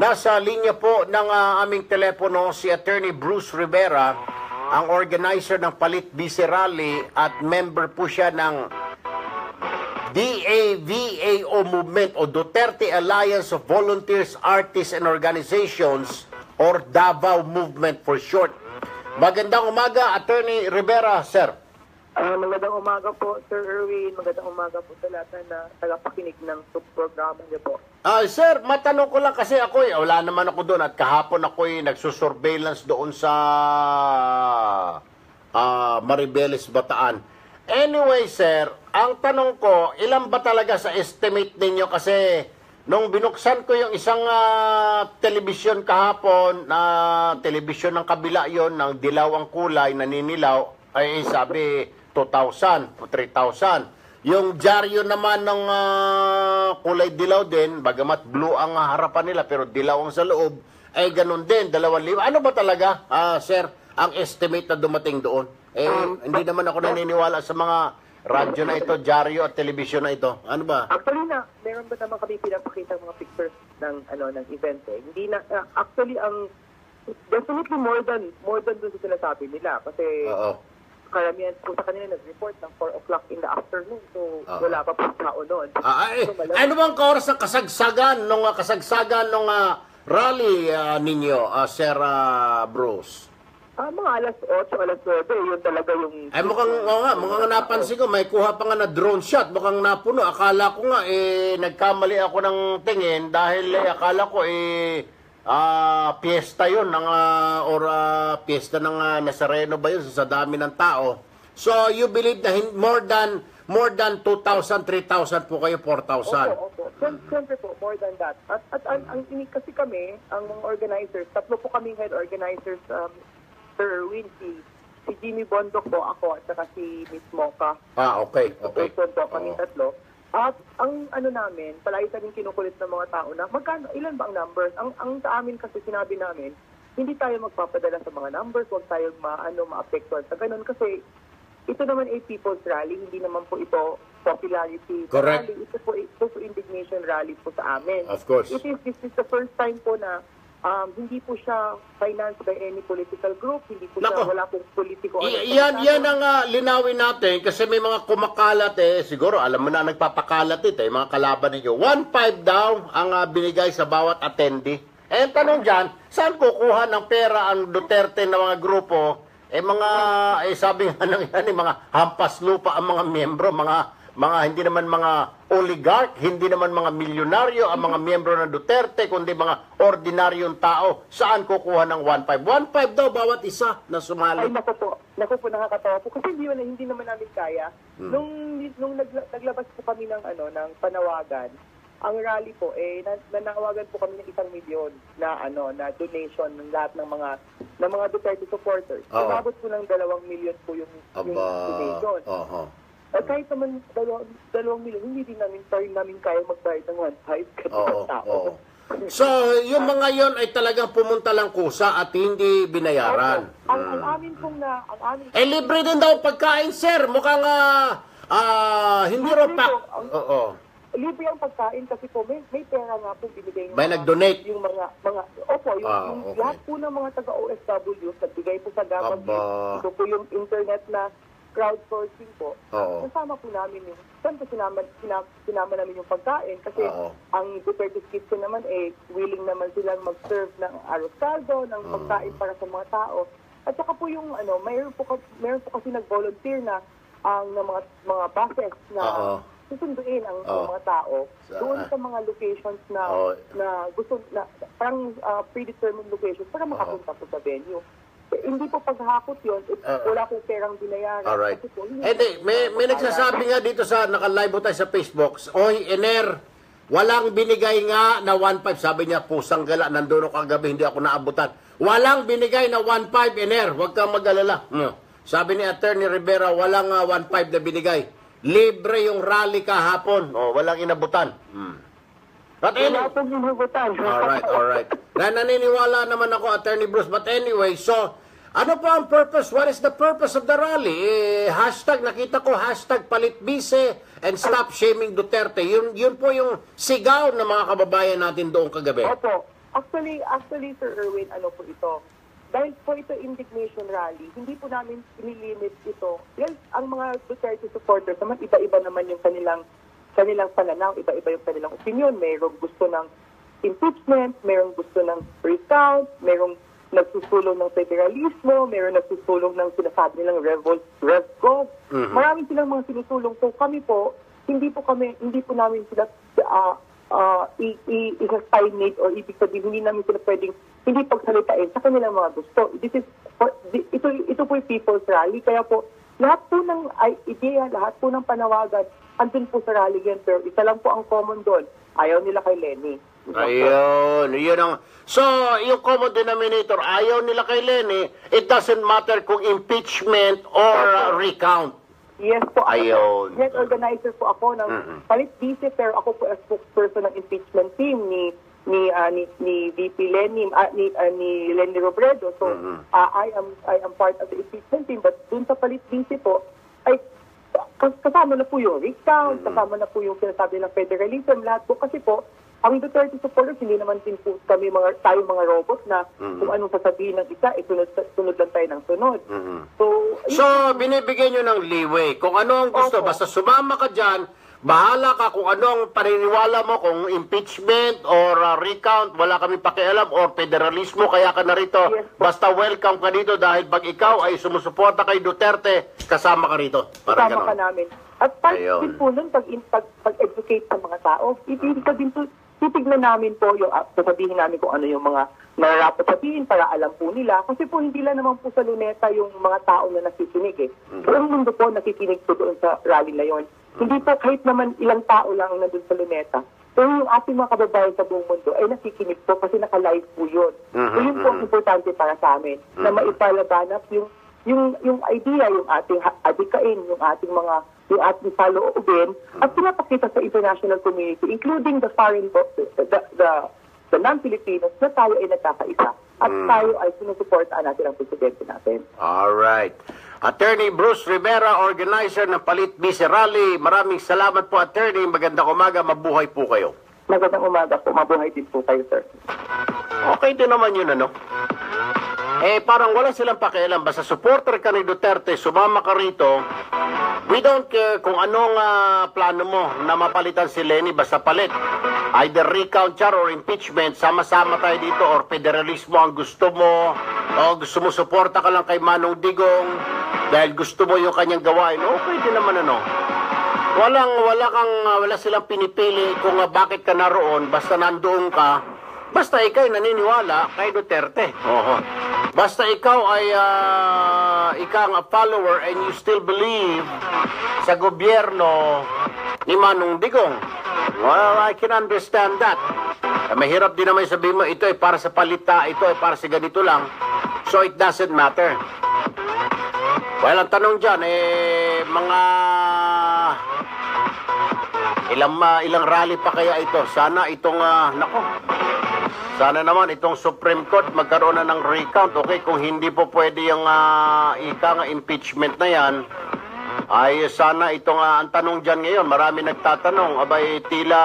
Nasa linya po ng aming telepono si Attorney Bruce Rivera, ang organizer ng Palit Bise Rally at member po siya ng DAVAO movement o Duterte Alliance of Volunteers, Artists and Organizations or Davao movement for short. Magandang umaga, Attorney Rivera, sir. Magandang umaga po, Sir Erwin. Magandang umaga po sa lahat na tagapakinig ng programa niyo po. Sir, matanong ko lang kasi ako wala naman ako doon at kahapon ako nagsusurveillance doon sa Maribeles, Bataan. Anyway, sir, ang tanong ko, ilan ba talaga sa estimate ninyo? Kasi nung binuksan ko yung isang telebisyon kahapon, na telebisyon ng kabila yon ng dilaw ang kulay, naninilaw, ay sabi 2,000 o 3,000. Yung dyaryo naman ng kulay dilaw din, bagamat blue ang harapan nila pero dilaw ang sa loob, ay ganun din, 2,000. Ano ba talaga, sir, ang estimate na dumating doon? Hindi naman ako naniniwala sa mga radyo na ito, dyaryo at telebisyon na ito. Ano ba? Actually meron ba naman kami pinapakita mga pictures ng event Hindi na actually definitely more than doon sa sinasabi nila kasi karamihan po sa kanila nag-report ng 4 o'clock in the afternoon. So wala pa po tao noon. Ano bang oras ng kasagsagan nung rally ninyo, Sir Bruce? Mga alas 8, alas 9, yun talaga yung... mukhang napansin ko, may kuha pa nga na drone shot, mukhang napuno. Akala ko nga, nagkamali ako ng tingin dahil akala ko, piyesta yun, piyesta ng Nazareno ba yun, sa dami ng tao. So, you believe na more than 2,000, 3,000 po kayo, 4,000? Opo. Siyempre po, more than that. At kasi kami, ang mga organizers, 3 po kami head organizers, Sir Erwin, si Jimmy Bondok po ako, at saka si Miss Mocha. Okay. So, kami 3. At ang namin, palagi kaming kinukulit ng mga tao na, ilan ba ang numbers? Ang sa amin kasi sinabi namin, hindi tayo magpapadala sa mga numbers, huwag tayo ma-apektuhan sa ganun. Kasi ito naman ay people's rally, hindi naman po ito popularity Correct. rally. Ito po indignation rally po sa amin. Of course. This is the first time po na hindi po siya financed by any political group, hindi po siya, wala pong politiko. Yan ang linawin natin kasi may mga kumakalat siguro alam mo na nagpapakalat mga kalaban ninyo. 1.5 daw ang binigay sa bawat attendee. Tanong dyan, saan kukuha ng pera ang Duterte na mga grupo? Sabi nga ng yan, mga hampas lupa ang mga miyembro, mga hindi naman mga oligarch, hindi naman mga milyonaryo ang mga miyembro ng Duterte, kundi mga ordinaryong tao. Saan kukuha ng 1.5? 1.5 daw bawat isa na sumali. Ay, naku po, nakakatawa po. Kasi hindi naman namin kaya. Nung naglabas po kami ng panawagan, ang rally po, nanawagan po kami ng 1 million na donation ng lahat ng mga Duterte supporters. Umabot po ng 2 million po yung donation. Kahit naman 2 million, hindi din namin kaya magbayad ng 1.5 kasi tao. So, yung mga yon ay talagang pumunta lang kusa at hindi binayaran. Ang amin pong Libre din daw pagkain, sir. Mukhang hindi raw Libre pa. po. Oo. libre ang pagkain kasi po may pera nga po binigay May nag-donate? Yung mga okay. lahat po ng mga taga-OFW nagbigay po sa government. Aba. Ito po yung internet na crowdsourcing po. Oo. Kasama po namin yung, siyempre sinama namin yung pagkain kasi Oo. ang Duterte's Kitchen naman willing naman silang mag-serve ng arroz caldo, ng pagkain para sa mga tao. At saka po yung mayroon po kasi nag-volunteer na ang mga buses na susunduin ang mga tao doon sa mga locations na gusto na parang predetermined locations para makapunta po sa venue. Hindi po paghakot yun, wala po perang binayaran. Alright. Kasi po, may nagsasabi nga dito sa naka-live tayo sa Facebook, oy, Ener, walang binigay nga na 1.5. Sabi niya, pusang gala, nandun ako kagabi, hindi ako naabutan. Walang binigay na 1.5, Ener, huwag kang mag-alala. Sabi ni Attorney Rivera, walang 1.5 na binigay. Libre yung rally kahapon. Walang inabutan. But anyway, alright. Naniniwala naman ako, Attorney Bruce. But anyway, so, ano po ang purpose? What is the purpose of the rally? Hashtag, nakita ko, hashtag palitbise and stop shaming Duterte. Yun po yung sigaw ng mga kababayan natin doon kagabi. Opo. Actually, Sir Erwin, ano po ito? Dahil po ito indignation rally, hindi po namin inilimit ito. Yes, ang mga Duterte supporters naman, iba-iba naman yung kanilang pananaw, iba-iba yung kanilang opinion. Mayroong gusto ng impeachment, mayroong gusto ng recount, mayroong nagsusulong ng federalismo, mayroong nagsusulong ng sinasabi nilang RevGov. Maraming silang mga sinusulong. So kami po, hindi po namin sila i-stagnate or ibig sabihin, hindi namin sila pwedeng hindi pagsalitain sa kanilang mga gusto. Ito po yung people's rally. Kaya po, lahat po ng ideya, lahat po ng panawagan, andun po sa rally yan, pero isa lang po ang common doon. Ayaw nila kay Lenny. Ayun, yun ang... So, yung common denominator, ayaw nila kay Lenny, it doesn't matter kung impeachment or recount. Yes po. Ayun. Yes, organizer po ako ng Palitbise, pero ako po as spokesperson ng impeachment team ni VP Lenny, ni Lenny Robredo. So, I am part of the impeachment team, but dun sa Palitbise po, ay kasama na po yung recount, kasama na po yung sinasabi ng federalism, lahat po. Kasi po, ang Duterte supporters, hindi naman din po kami tayong mga robot na kung anong sasabihin ng isa, sunod lang tayo ng sunod. So, binibigyan nyo ng leeway. Kung ano ang gusto, basta sumama ka dyan, bahala ka kung ano ang paniniwala mo, kung impeachment or recount, wala kami pakialam, or federalismo, kaya ka narito. Yes, basta welcome ka dito dahil pag ikaw ay sumusuporta kay Duterte, kasama ka rito. Kasama ka namin. At part din po nun, pag-educate sa mga tao, ibig sabihin po, titignan namin po yung, sasabihin namin kung ano yung mga nararapat sabihin para alam po nila. Kasi po hindi lang naman po sa Luneta yung mga tao na nakikinig Buong mundo po nakikinig po doon sa rally na yon. Hindi po kahit naman ilang tao lang nandun sa Luneta. Pero yung ating mga kababayan sa buong mundo ay nakikinig po kasi naka-live po yun. So yun po ang importante para sa amin na maipalabanap yung idea, yung ating adikain, yung ating saloobin at pinapakita sa international community, including the foreign, the non-Filipinos, na tayo ay nagkakaisa at tayo ay sinusuportaan natin ang presidente natin. Alright. Attorney Bruce Rivera, organizer ng Palitbise Rally. Maraming salamat po, Attorney. Magandang umaga. Mabuhay po kayo. Magandang umaga po. Mabuhay din po kayo, sir. Okay din naman yun, ano? Parang wala silang pakialam. Basta supporter ka ni Duterte, sumama ka rito. We don't care kung anong plano mo na mapalitan si Lenny, basta palit. Either recount char or impeachment, sama-sama tayo dito, or federalismo ang gusto mo, o gusto mo suporta ka lang kay Manong Digong dahil gusto mo yung kanyang gawain. Okay din naman, ano? Wala silang pinipili kung bakit ka naroon, basta nandoon ka. Basta ikaw ay naniniwala kay Duterte. Basta ikaw ay ang follower and you still believe sa gobyerno ni Manong Digong. Well, I can understand that. Mahirap din naman sabihin mo, ito ay para sa palita, ito ay para sa ganito lang. So it doesn't matter. Well, ang tanong dyan, mga ilang rally pa kaya ito? Sana itong, Sana naman itong Supreme Court magkaroon na ng recount. Okay, kung hindi po pwede yung impeachment na yan, ay sana itong ang tanong dyan ngayon, marami nagtatanong, abay tila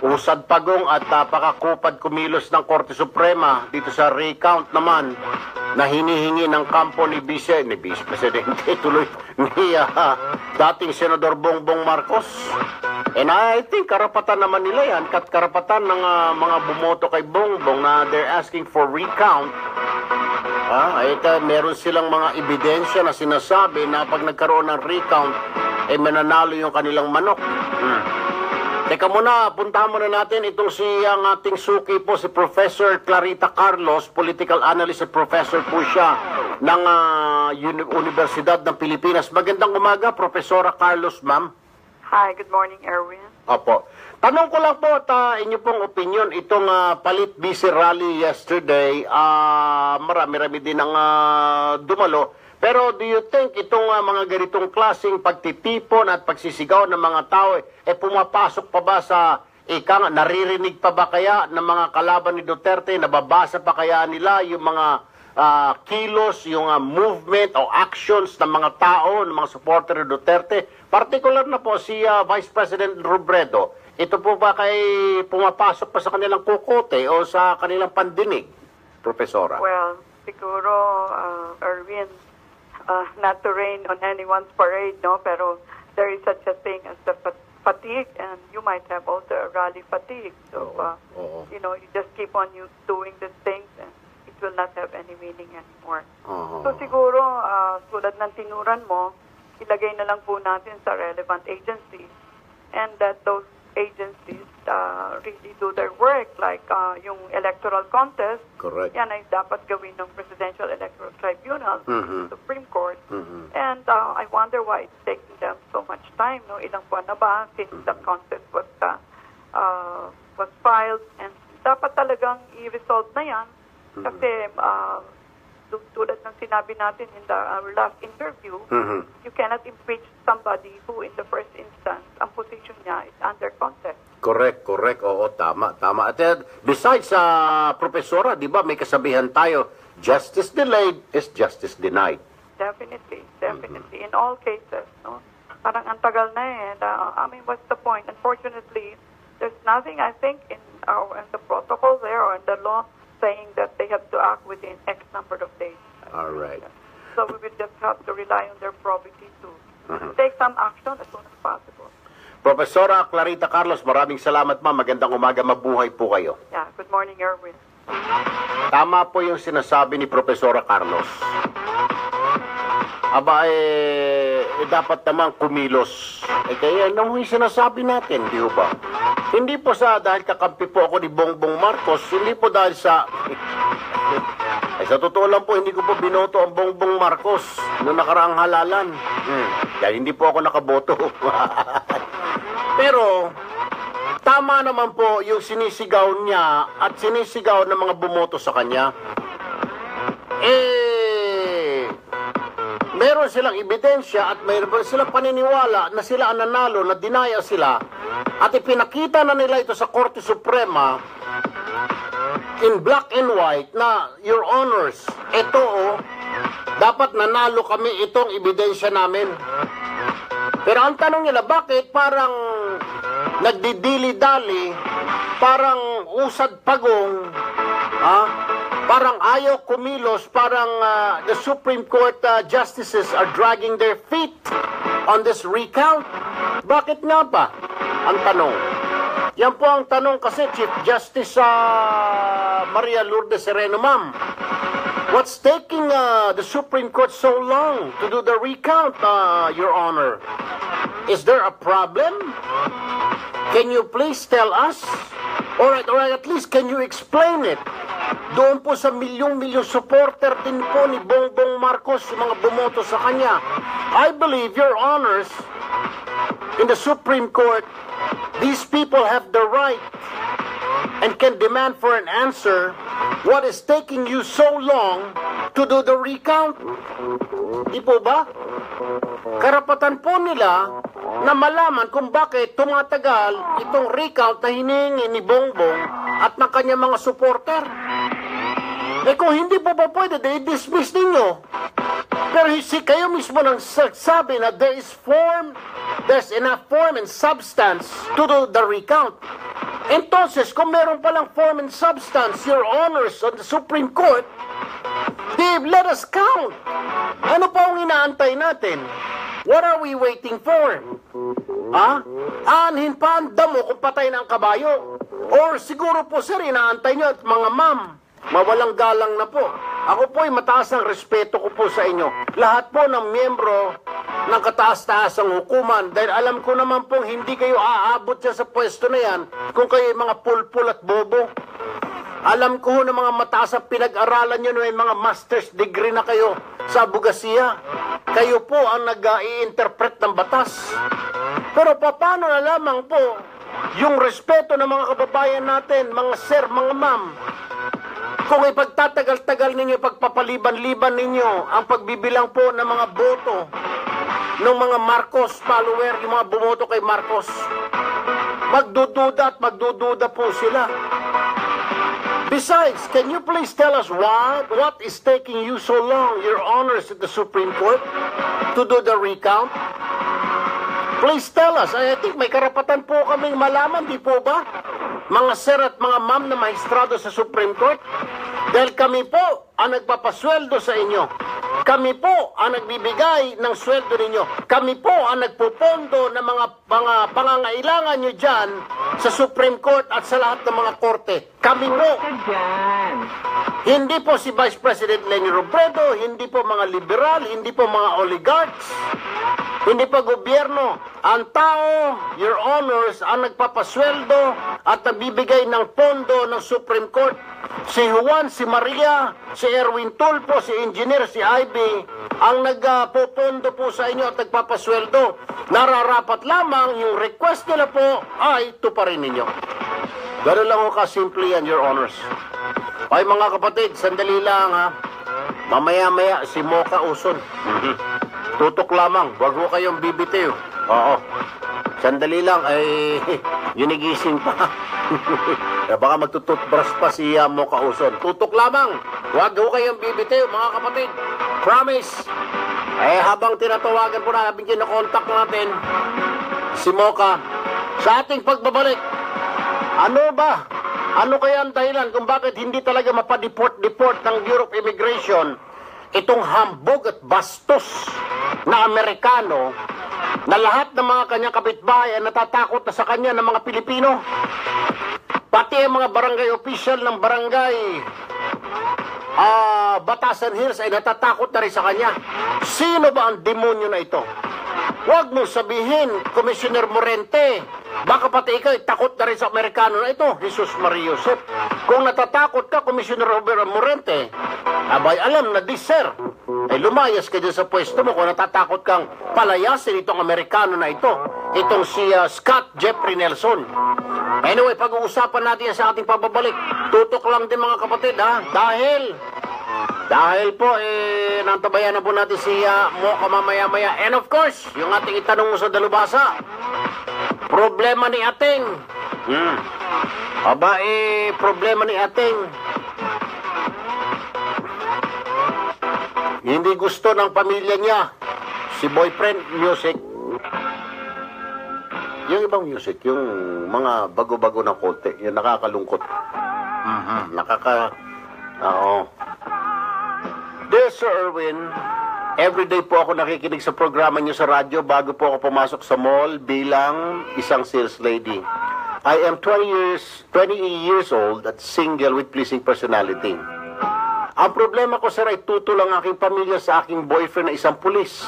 usad pagong at napakakupad kumilos ng Korte Suprema dito sa recount naman na hinihingi ng kampo ni Vice Presidente tuloy ni dating Senador Bongbong Marcos. And I think karapatan naman nila yan, karapatan ng mga bumoto kay Bongbong na they're asking for recount. Meron silang mga ebidensya na sinasabi na pag nagkaroon ng recount, mananalo yung kanilang manok. Teka muna, puntahan muna natin itong ang ating suki po, si Professor Clarita Carlos, political analyst at professor po siya ng Universidad ng Pilipinas. Magandang umaga, Profesora Carlos, ma'am. Hi, good morning, Erwin. Opo. Tanong ko lang po at inyo pong opinion, itong Palit Busy Rally yesterday, marami-rami din ang dumalo. Pero do you think itong mga ganitong klaseng pagtitipon at pagsisigaw ng mga tao, pumapasok pa ba sa naririnig pa ba kaya ng mga kalaban ni Duterte, nababasa pa kaya nila yung mga kilos, yung movement o actions ng mga tao, ng mga supporter ni Duterte? Particular na po si Vice President Robredo. Ito po ba kay pumapasok pa sa kanilang kukote o sa kanilang pandinig, Profesora? Well, siguro, Erwin, not to rain on anyone's parade, no? Pero there is such a thing as the fatigue, and you might have also a rally fatigue. So, you know, you just keep on doing these things, and it will not have any meaning anymore. So, siguro, tulad ng tinuran mo, ilagay na lang po natin sa relevant agencies, and that those agencies really do their work, like yung electoral contest. Correct. Yan ay dapat gawin ng Presidential Electoral Tribunal, Supreme Court. And I wonder why it's taking them so much time. No, ilang buwan na ba since the contest was filed, and dapat talagang i-resolve na yan kasi tulad ng sinabi natin in our last interview, you cannot impeach somebody who in the first instance ang position niya is under contest. Correct. Oo, tama. At besides, Profesora, di ba may kasabihan tayo, justice delayed is justice denied. Definitely. In all cases, no? Parang ang tagal na I mean, what's the point? Unfortunately, there's nothing, I think, in the protocol there or in the law saying that they have to act within X number of days. All right. So we will just have to rely on their probity to take some action as soon as possible. Profesora Clarita Carlos, maraming salamat, ma'am. Magandang umaga, mabuhay po kayo. Yeah, good morning, Erwin. Tama po yung sinasabi ni Profesora Carlos. Aba, dapat naman kumilos. Kaya nung sinasabi natin, di ba? Hindi po dahil kakampi po ako ni Bongbong Marcos, hindi po dahil sa sa totoo lang po, hindi ko po binoto ang Bongbong Marcos noong nakaraang halalan. Dahil hindi po ako nakaboto. Pero, tama naman po yung sinisigaw niya at sinisigaw ng mga bumoto sa kanya. Meron silang ebidensya at meron silang paniniwala na sila ang nanalo, na dinaya sila, at ipinakita na nila ito sa Korte Suprema in black and white na, Your Honors, ito dapat nanalo kami, itong ebidensya namin. Pero ang tanong nila, bakit parang nagdidili-dali, parang usad pagong, parang ayaw kumilos, parang the Supreme Court justices are dragging their feet on this recount? Bakit nga ba? Ang tanong. Yan po ang tanong kasi Chief Justice Maria Lourdes Sereno, ma'am. What's taking the Supreme Court so long to do the recount, Your Honor? Is there a problem? Can you please tell us? Or at least can you explain it? Doon po sa milyong-milyong supporter din po ni Bongbong Marcos, yung mga bumoto sa kanya. I believe, Your Honors, in the Supreme Court, these people have the right and can demand for an answer what is taking you so long to do the recount. Di po ba? Karapatan po nila na malaman kung bakit tumatagal itong recount na hinihingi ni Bongbong at ng kanyang mga supporter. Kung hindi po ba pwede, i-dismiss ninyo. Pero kayo mismo nang sabi na there's enough form and substance to do the recount. Entonces, kung meron palang form and substance, Your Honors, on the Supreme Court, let us count. Ano pa ang inaantay natin? What are we waiting for? Aanhin pa ang damo kung patay na ang kabayo. Or siguro po, sir, inaantay nyo at mga ma'am, mawalang galang na po. Ako po ay mataas ang respeto ko po sa inyo. Lahat po ng miyembro ng kataas-taasang hukuman, dahil alam ko naman pong hindi kayo aabot dyan sa pwesto na yan kung kayo ay mga pulpul at bobo. Alam ko na mga mataas ang pinag-aralan nyo na may mga master's degree na kayo sa abogasiya. Kayo po ang nag-i-interpret ng batas. Pero paano na lamang po yung respeto ng mga kababayan natin, mga sir, mga ma'am, kung ipagtatagal-tagal ninyo, pagpapaliban-liban ninyo ang pagbibilang po ng mga boto ng mga Marcos follower, yung mga bumoto kay Marcos, magdududa at magdududa po sila. Besides, can you please tell us what is taking you so long, Your Honors, at the Supreme Court to do the recount? Please tell us. I think may karapatan po kaming malaman, di po ba? Mga sir at mga ma'am na maestrado sa Supreme Court. Dahil kami po ang nagpapasweldo sa inyo. Kami po ang nagbibigay ng sweldo ninyo. Kami po ang nagpupondo ng mga pangangailangan nyo dyan sa Supreme Court at sa lahat ng mga korte. Kami po. Hindi po si Vice President Leni Robredo, hindi po mga liberal, hindi po mga oligarchs, hindi pa gobyerno. Ang tao, Your Honors, ang nagpapasweldo at nagbibigay ng pondo ng Supreme Court. Si Juan, si Maria, si Erwin Tulfo, si Engineer, si Ivy, ang nagpopondo po sa inyo at nagpapasweldo. Nararapat lamang yung request nila po ay tuparin ninyo. Gano'n lang ako kasimple yan, Your Honors. Ay mga kapatid, sandali lang ha. Mamaya-maya si Mocha Uson. Tutok lamang, wag ho kayong bibitiw. Oo. Sandali lang, ay ginigising pa. Baka magtututbrush pa si Mocha Uson. Tutok lamang, wag ho kayong bibitiw, mga kapatid. Promise. Habang tinatawagan po na, habang kinakontak natin si Mocha, sa ating pagbabalik, ano ba? Ano kaya ang dahilan kung bakit hindi talaga mapadeport ng Bureau of Immigration itong hambog at bastos na Amerikano na lahat ng mga kanyang kapitbahay ay natatakot na sa kanya ng mga Pilipino? Pati ang mga barangay official ng barangay Batasan Hills ay natatakot na rin sa kanya. Sino ba ang demonyo na ito? Huwag mo sabihin, Commissioner Morente, baka pati ikaw takot na rin sa Amerikano na ito. Jesus Maria Joseph. Kung natatakot ka, Commissioner Robert Morente, abay alam na this, sir, ay lumayas ka dyan sa pwesto mo kung natatakot kang palayasin itong Amerikano na ito. Itong si Scott Jeffrey Nelson. Anyway, pag-uusapan natin sa ating pababalik. Tutok lang din mga kapatid, ha? Dahil po, nantabayan na po natin si Mocha mamaya-maya. And of course, yung ating itanong mo sa dalubhasa, problema ni Ating. Problema ni Ating. Hindi gusto ng pamilya niya si boyfriend music. Yung ibang music, yung mga bago-bago ng konti, yung nakakalungkot. Oo. Dear Sir Erwin, everyday po ako nakikinig sa programa niyo sa radyo bago po ako pumasok sa mall bilang isang sales lady. I am 20 years old at single with pleasing personality. Ang problema ko, sir, ay tutol ang aking pamilya sa aking boyfriend na isang pulis.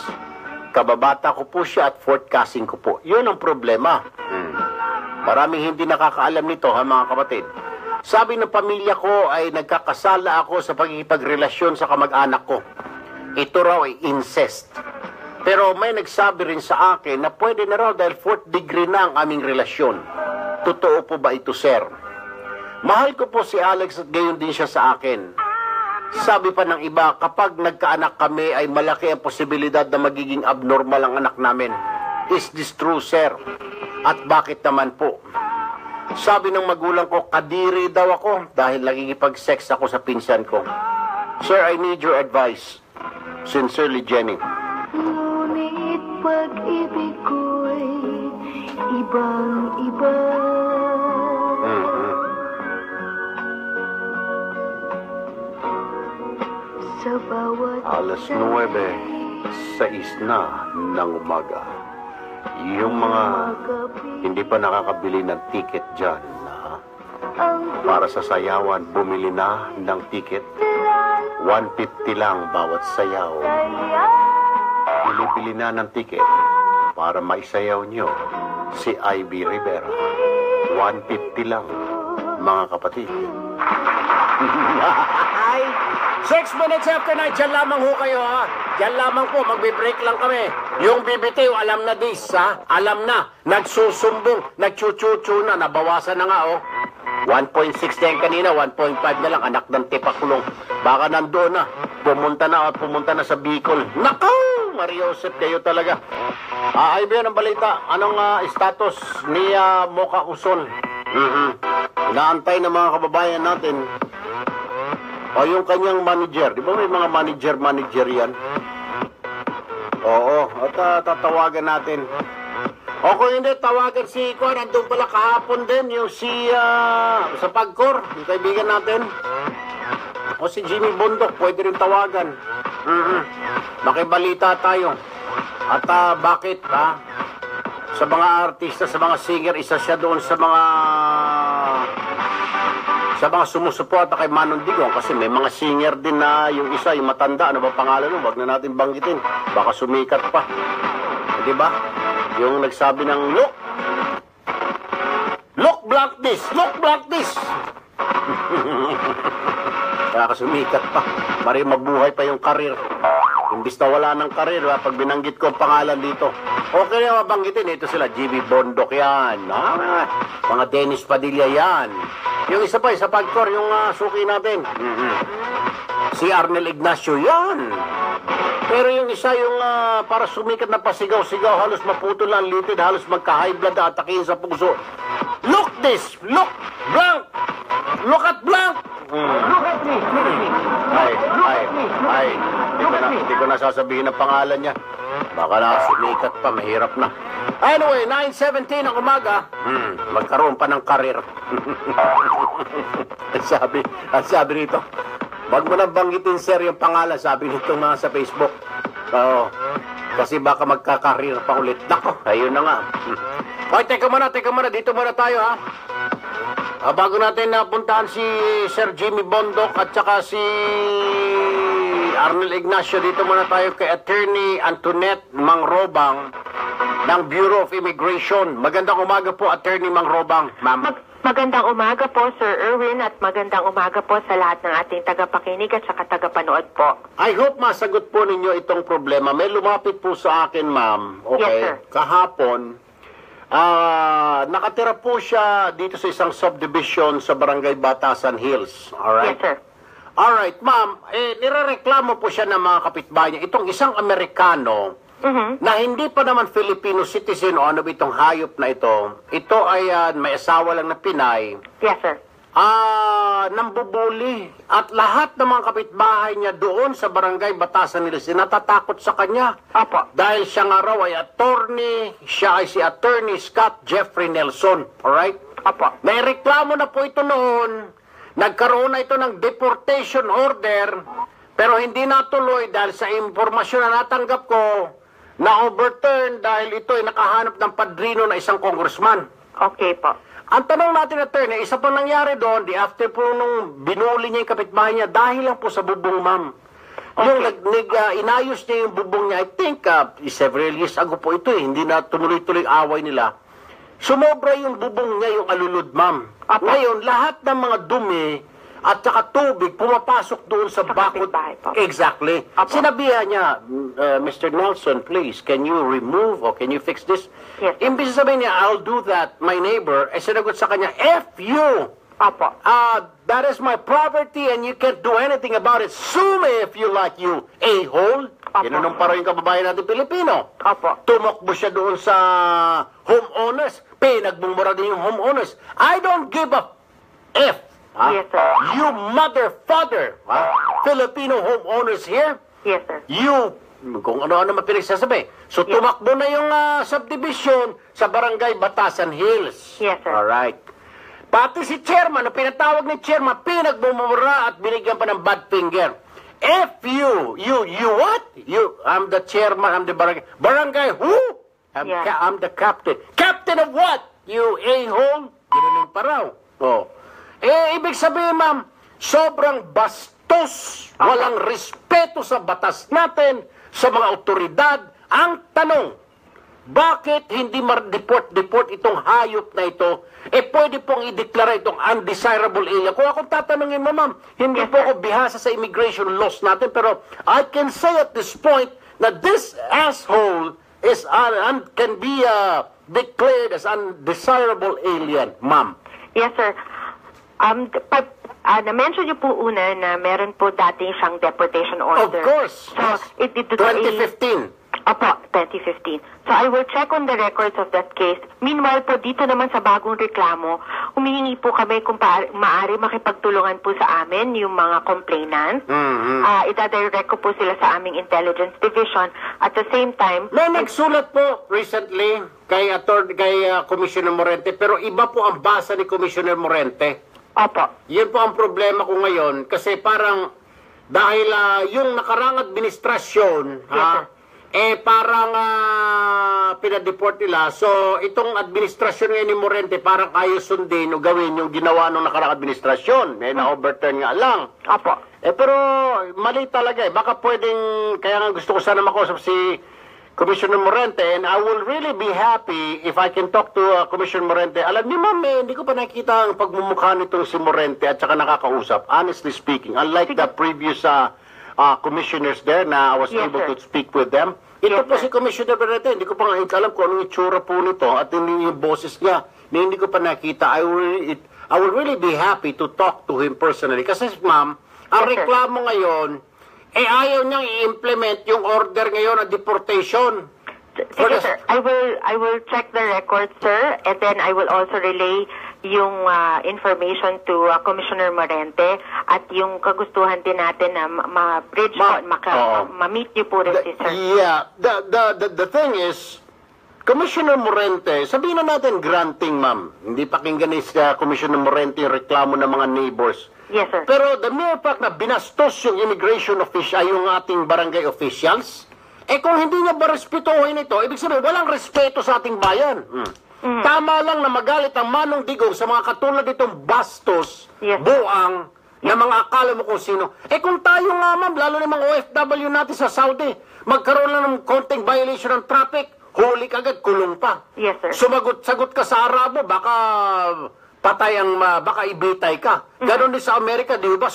Kababata ko po siya at forecasting ko po. Yun ang problema. Maraming hindi nakakaalam nito, ha, mga kapatid. Sabi ng pamilya ko ay nagkakasala ako sa pagkikipagrelasyon sa kamag-anak ko. Ito raw ay incest. Pero may nagsabi rin sa akin na pwede na raw dahil 4th degree na ang aming relasyon. Totoo po ba ito, sir? Mahal ko po si Alex at gayon din siya sa akin. Sabi pa ng iba, kapag nagkaanak kami ay malaki ang posibilidad na magiging abnormal ang anak namin. Is this true, sir? At bakit naman po? Sabi ng magulang ko, kadiri daw ako dahil nagigipag-sex ako sa pinsan ko. Sir, I need your advice. Sincerely, Jenny. Ngunit pag-ibig ko'y ibang-iba. Sa bawat Alas 9:06 na ng umaga. Yung mga hindi pa nakakabili ng ticket dyan, para sa sayawan, bumili na ng ticket. 150 lang bawat sayaw. Bili-bili na ng ticket para maisayaw nyo si Ivy Rivera. 150 lang, mga kapatid. 6 minutes after 9, dyan lamang ho kayo, ha? Dyan lamang po, magbe-break lang kami. Yung BBTO, alam na this, ha? Alam na, nagsusumbong, nagchuchuchu na, nabawasan na nga, oh. 1.6 na yung kanina, 1.5 na lang, anak ng tipakulong. Baka nandoon na, pumunta na sa Bicol. Nakaw! Maria Josep, kayo talaga. Ay, ba ang balita? Anong status ni Mocha Uson? Inaantay ng mga kababayan natin. O yung kanyang manager, di ba may mga manager yan? Oo, at tatawagan natin. O kung hindi, tawagan si Kwan, andun pala kahapon din, yung sa Pagcor, yung kaibigan natin. O si Jimmy Bondok, pwede rin tawagan. Makibalita tayo. At bakit, sa mga artista, sa mga singer, isa siya doon sa mga sumusuporta kay Manon Digong kasi may mga singer din na yung isa, yung matanda, ano ba pangalan nun? Wag na natin banggitin. Baka sumikat pa. Di ba? Yung nagsabi ng, look blank this, Kaya sumikat pa. Mari mabuhay pa yung karir. Imbis na wala ng karir, pag binanggit ko ang pangalan dito. Okay na mabanggitin, ito sila, Jimmy Bondok yan. Mga Dennis Padilla yan. Yung isa pa, sa Pagcor, yung suki natin. Si Arnel Ignacio yan. Pero yung isa, yung para sumikat na pasigaw-sigaw, halos maputol ang litid, halos magka-high blood at atakin sa puso. Look this! Look! Blank! Look at blank! Look at me! Hindi ko na sasabihin ang pangalan niya. Baka na sumikat pa, mahirap na. Anyway, 9:17 ang umaga, magkaroon pa ng karir. Ang sabi nito, wag mo nang banggitin, sir, yung pangalan, sabi nito mga sa Facebook. Oo, kasi baka magkakarir pa ulit. Nako, ayun na nga. Hoy, teka muna, dito muna tayo, ha? Bago natin napuntahan si Sir Jimmy Bondok at saka si Arnel Ignacio, dito muna tayo kay Attorney Antoinette Mangrobang ng Bureau of Immigration. Magandang umaga po, Attorney Mangrobang, ma'am. Magandang umaga po, Sir Erwin, at magandang umaga po sa lahat ng ating tagapakinig at saka tagapanood po. I hope masagot po ninyo itong problema. May lumapit po sa akin, ma'am. Okay? Yes, sir. Kahapon, nakatira po siya dito sa isang subdivision sa Barangay Batasan Hills. Alright? Yes, sir. Alright, ma'am. Nirereklamo po siya ng mga kapitbahay niya. Itong isang Amerikano na hindi pa naman Filipino citizen o ano ba itong hayop na ito. Ito ay may asawa lang na Pinay. Yes, sir. Nambubuli. At lahat ng mga kapitbahay niya doon sa Barangay Batasan Hills, natatakot sa kanya. Apo. Dahil siya nga raw ay attorney, siya ay si Attorney Scott Jeffrey Nelson. Alright? Apo. Naireklamo na po ito noon. Nagkaroon na ito ng deportation order, pero hindi natuloy dahil sa impormasyon na natanggap ko, na-overturn dahil ito ay nakahanap ng padrino na isang congressman. Okay po. Ang tanong natin, attorney, isa pa nangyari doon, di after po nung binuli niya yung kapitbahay niya, dahil lang po sa bubong, ma'am. Okay. Yung inayos niya yung bubong niya, I think several years ago po ito hindi na tumuloy-tuloy away nila. Sumobra yung bubong niya, yung alulod, ma'am. Ngayon, lahat ng mga dumi at saka tubig pumapasok doon sa bakod. Exactly. Apo. Sinabihan niya, Mr. Nelson, please, can you remove or can you fix this? Yes. Imbis sabihin niya, I'll do that, my neighbor, sinagot sa kanya, F you! Opo. That is my property and you can't do anything about it. Sue me if you like, you a-hole. Ginanong pa rin yung kababayan natin Pilipino. Opo. Tumakbo siya doon sa homeowners. Pinagbumura din yung homeowners. I don't give a F. Yes, sir. You mother, father. Filipino homeowners here. Yes, sir. You, kung ano-ano mapinagsasabi. So, tumakbo na yung subdivision sa barangay Batasan Hills. Yes, sir. Alright. Pati si chairman, ang pinatawag ni chairman, pinagbumura at binigyan pa ng bad finger. If you what? I'm the chairman, I'm the barangay. Barangay who? I'm the captain. Captain of what? You a-hole? Ginanong pa raw. Oh. Ibig sabihin, ma'am, sobrang bastos, walang respeto sa batas natin, sa mga otoridad. Ang tanong, bakit hindi ma-deport itong hayop na ito? Pwede pong i-deklara itong undesirable alien. Kung akong tatanungin mo, ma'am, hindi po ako bihasa sa immigration laws natin, pero I can say at this point na this asshole can be declared as undesirable alien, ma'am. Yes, sir. Na-mention niyo po una na meron po dati siyang deportation order. Of course. So, yes. 2015. Opo, 2015. So, I will check on the records of that case. Meanwhile po, dito naman sa bagong reklamo, humihingi po kami kung maaari makipagtulungan po sa amin yung mga complainants. Itadirect ko po sila sa aming intelligence division. At the same time... May nagsulat po recently kay Commissioner Morente, pero iba po ang basa ni Commissioner Morente. Opo. Yan po ang problema ko ngayon kasi parang dahil yung nakarang administrasyon, parang pinadeport nila. So, itong administrasyon ngayon ni Morente parang ayaw sundin o gawin yung ginawa ng nakarang administrasyon. May na-overturn nga lang. Opo. Pero mali talaga Baka pwedeng, kaya nga gusto ko sana makausap si Commissioner Morente, and I will really be happy if I can talk to Commissioner Morente. Alam niyo, ma'am, hindi ko pa nakita ang pagmumukha nitong si Morente at saka nakakausap. Honestly speaking, unlike the previous commissioners there na I was able to speak with them. Ito po si Commissioner Morente, hindi ko pa alam kung anong itsura po nito at yung boses niya na hindi ko pa nakita. I will really be happy to talk to him personally. Kasi, ma'am, ang reklamo ngayon, ayaw niyang i-implement yung order ngayon ng deportation. Sige, sir. I will check the records, sir, and then I will also relay yung information to Commissioner Morente at yung kagustuhan din natin na ma-bridge ma-meet niyo po rin si sir. Yeah. The thing is, Commissioner Morente, sabihin na natin granting, ma'am. Hindi pakinggan ni Commissioner Morente yung reklamo ng mga neighbors. Yes, sir. Pero the mere fact na binastos yung immigration official, yung ating barangay officials, kung hindi niya ba respetuhin ito, ibig sabihin, walang respeto sa ating bayan. Tama lang na magalit ang Manong Digong sa mga katulad itong bastos, buang, na mga akala mo kung sino. Kung tayo nga, ma'am, lalo na mga OFW natin sa Saudi, magkaroon lang ng konting violation ng traffic, huli kagad, kulong pa. Yes, sir. Sagot ka sa Arabo, baka patay baka ibitay ka. Ganon din sa Amerika, di ba?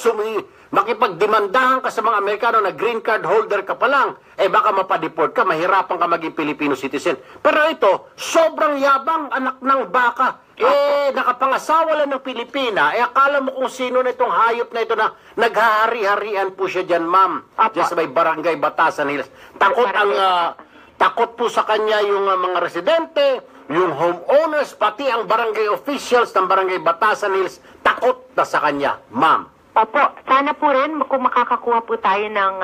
Makipagdemandahan ka sa mga Amerikano na green card holder ka pa lang, baka mapadeport ka, mahirapan ka maging Filipino citizen. Pero ito, sobrang yabang, anak ng baka. Nakapangasawa lang ng Pilipina, akala mo kung sino na itong hayop na ito na naghahari-harian po siya dyan, ma'am. Diyan sa may barangay Batasan Hills. Takot po sa kanya yung mga residente, yung homeowners, pati ang barangay officials ng barangay Batasan Hills, takot na sa kanya, ma'am. Opo, sana po rin kung makakakuha po tayo ng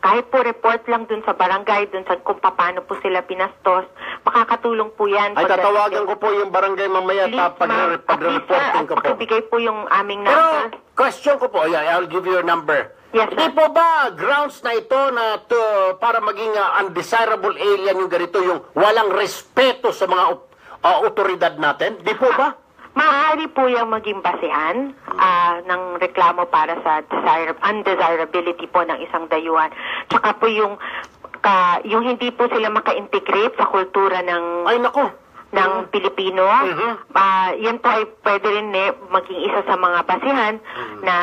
kahit po report lang dun sa barangay, dun sa kung paano po sila pinastos, makakatulong po yan. Tatawagan ko po yung barangay mamaya pag-reporting ko po. Pakibigay po yung aming number. Pero, question ko po, I'll give you your number. Yes, sir. Hindi po ba grounds na ito para maging undesirable alien yung ganito, yung walang respeto sa mga otoridad natin? Di po ba? Maaari po yung maging basehan ng reklamo para sa undesirability po ng isang dayuhan. Tsaka po yung hindi po sila maka-integrate sa kultura ng Pilipino. Yan po ay pwede rin maging isa sa mga basehan na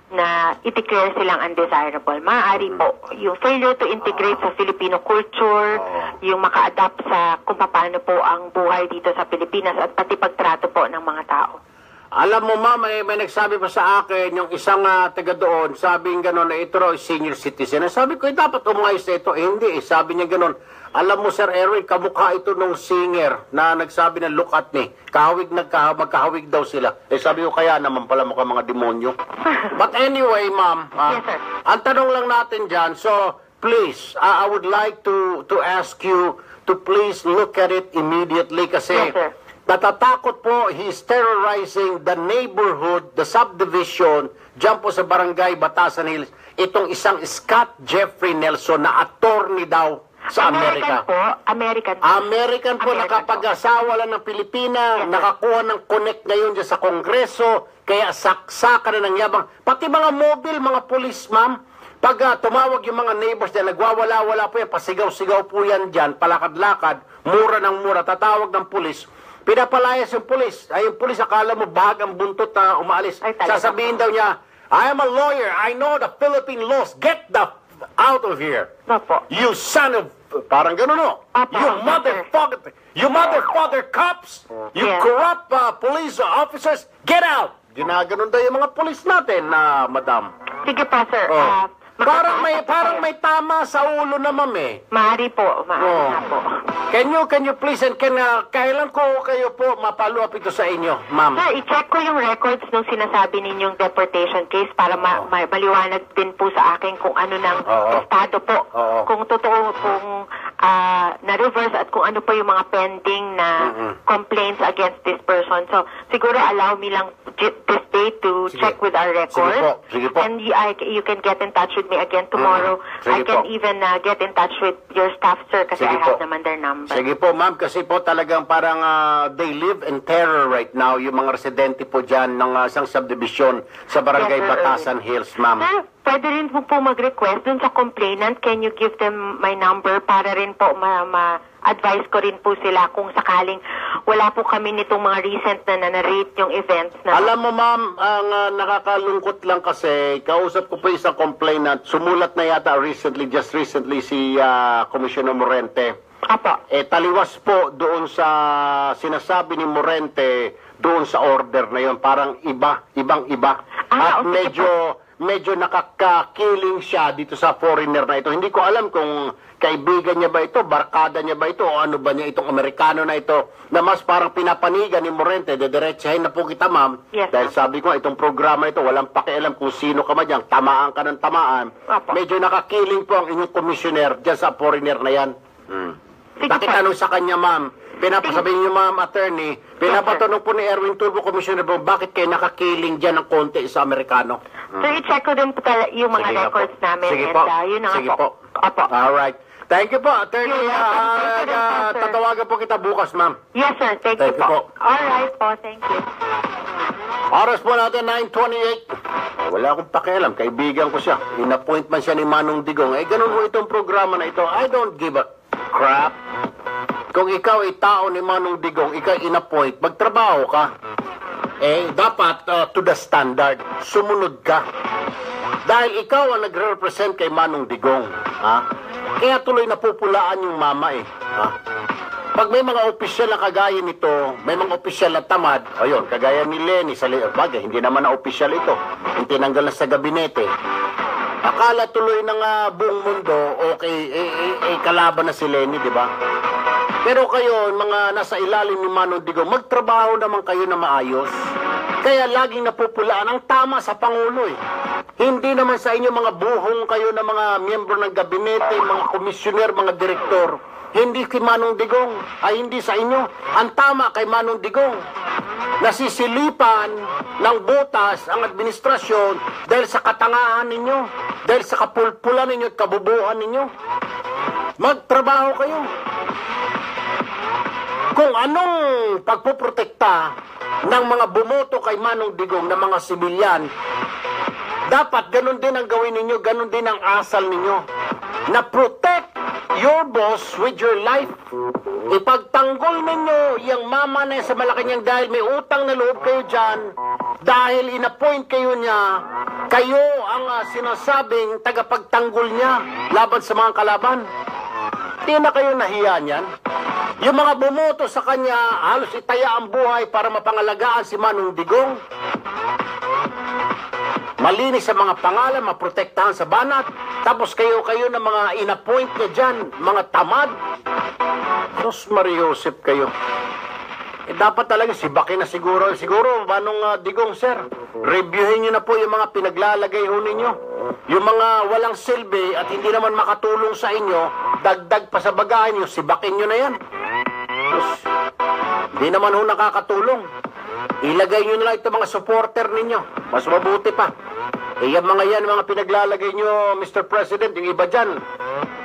na i-declare silang undesirable. Maaari po yung failure to integrate sa Filipino culture, yung maka-adapt sa kung paano po ang buhay dito sa Pilipinas at pati pagtrato po ng mga tao. Alam mo, ma'am, may nagsabi pa sa akin, yung isang taga doon, sabing gano'n na ito raw senior citizen. Sabi ko, dapat umayos na ito. Hindi, sabi niya gano'n. Alam mo, Sir Erwin, kamukha ito nung singer na nagsabi na look at me. Magkahawig daw sila. Sabi ko, kaya naman pala mukha mga demonyo. But anyway, ma'am, Yes, sir. ang tanong lang natin dyan, so please, I would like to ask you to please look at it immediately kasi Yes, sir. natatakot po, he's terrorizing the neighborhood, the subdivision, dyan po sa barangay Batasan Hills, itong isang Scott Jeffrey Nelson na attorney daw sa Amerika. American po, nakapag-asawa lang ng Pilipina, nakakuha ng connect ngayon dyan sa Kongreso, kaya saksakan na ng yabang. Pati mga mobile, mga police, ma'am, pag tumawag yung mga neighbors dyan, nagwawala-wala po yan, pasigaw-sigaw po yan dyan, palakad-lakad, mura ng mura, tatawag ng pulis. Pinapalayas yung pulis. Ay, yung pulis, akala mo bahag ang buntot na umaalis. Sasabihin daw niya, I am a lawyer. I know the Philippine laws. Get the out of here. Opo. You son of... Parang gano'n, no? You motherfucker... You motherfucker cops! You corrupt police officers! Get out! Ginaganon daw yung mga pulis natin, madam. Sige pa, sir. Parang may tama sa ulo na, ma'am, eh. Maaari po. Na po. Can you please, and kailan ko kayo po mapalo up ito sa inyo, ma'am? Sir, i-check ko yung records nung sinasabi ninyong deportation case para maliwanag din po sa akin kung ano ng estado po. Kung totoo pong na-reverse at kung ano po yung mga pending na complaints against this person. So, siguro allow me lang this day to check with our records. Sige po. And you can get in touch with me again tomorrow. I can even get in touch with your staff, sir, kasi I have naman their number. Sige po, ma'am, kasi po talagang parang they live in terror right now, yung mga residente po dyan ng isang subdivision sa barangay Batasan Hills, ma'am. Sir, pwede rin po ma-request dun sa complainant. Can you give them my number para rin po ma-advise ko rin po sila kung sakaling wala po kami nitong mga recent na narrate yung events na... Alam mo, ma'am, ang nakakalungkot lang kasi, kausap ko po isang complainant, sumulat na yata just recently si Commissioner Morente. Apo. Taliwas po doon sa sinasabi ni Morente, doon sa order na yun, parang ibang-iba. At medyo nakakakiling siya dito sa foreigner na ito. Hindi ko alam kung kaibigan niya ba ito, barkada niya ba ito, o ano ba niya itong Amerikano na ito, na mas parang pinapanigan ni Morente, dediretsahin na po kita, ma'am. Yes, dahil sabi ko, itong programa ito, walang pakialam kung sino ka man dyan, tamaan ka ng tamaan. Apo. Medyo nakakiling po ang inyong commissioner dyan sa foreigner na yan. Bakit tanong sa kanya, ma'am? Pinapasabihin niyo, ma'am, attorney, pinapatanong po ni Erwin Tulfo, Commissioner, bakit kayo nakakiling dyan ng konti sa Amerikano? So, i-check ko din po yung mga records namin. Sige po. Yun na Sige po. po. Alright. Thank you po, attorney. Tatawagan po kita bukas, ma'am. Yes, sir. Thank you po. Alright po. Thank you. Oras po natin, 9:28. Wala akong pakialam. Kaibigan ko siya. In-appoint man siya ni Manong Digong. Ganun po itong programa na ito. I don't give a crap. Kung ikaw ay tao ni Manong Digong, ikaw in-appoint, magtrabaho ka. Dapat to the standard. Sumunod ka. Dahil ikaw ang nagre-represent kay Manong Digong. Kaya tuloy napupulaan yung mama Pag may mga opisyal na kagaya nito, may mga opisyal na tamad, ayun, kagaya ni Lenny, bagay, hindi naman na opisyal ito. Yung tinanggal na sa gabinete. Akala tuloy ng buong mundo, okay, kalaban na si Lenny, di ba? Pero kayo, mga nasa ilalim ni Manong Digong, magtrabaho naman kayo na maayos. Kaya laging napupulaan ang tama sa Pangulo Hindi naman sa inyo mga buhong kayo na mga miyembro ng gabinete, mga komisyoner, mga direktor. Hindi kay Manong Digong, ay hindi sa inyo. Ang tama kay Manong Digong. Nasisilipan ng butas ang administrasyon dahil sa katangahan ninyo, dahil sa kapulpulan ninyo at kabubuhan ninyo. Magtrabaho kayo. Kung anong pagpuprotekta ng mga bumoto kay Manong Digong na mga sibilyan, dapat ganun din ang gawin ninyo, ganun din ang asal ninyo. Na protect your boss with your life. Ipagtanggol ninyo yung mama na sa Malacanang dahil may utang na loob kayo dyan, dahil inappoint kayo niya, kayo ang sinasabing tagapagtanggol niya laban sa mga kalaban. Di na kayo nahiya niyan? Yung mga bumoto sa kanya, halos itaya ang buhay para mapangalagaan si Manong Digong. Malinis sa mga pangalan, maprotektahan sa banat. Tapos kayo ng mga inappoint niya dyan, mga tamad. Sos Mariosep kayo. Dapat talaga sibakin na siguro. Siguro, Manong Digong, sir, reviewin niyo na po yung mga pinaglalagay ho ninyo. Yung mga walang silbi at hindi naman makatulong sa inyo, dagdag pa sa bagahin nyo, sibakin nyo na yan. Sos, hindi naman ho nakakatulong. Ilagay nyo na lang ito mga supporter ninyo. Mas mabuti pa. Yung mga yan, mga pinaglalagay nyo, Mr. President, yung iba dyan,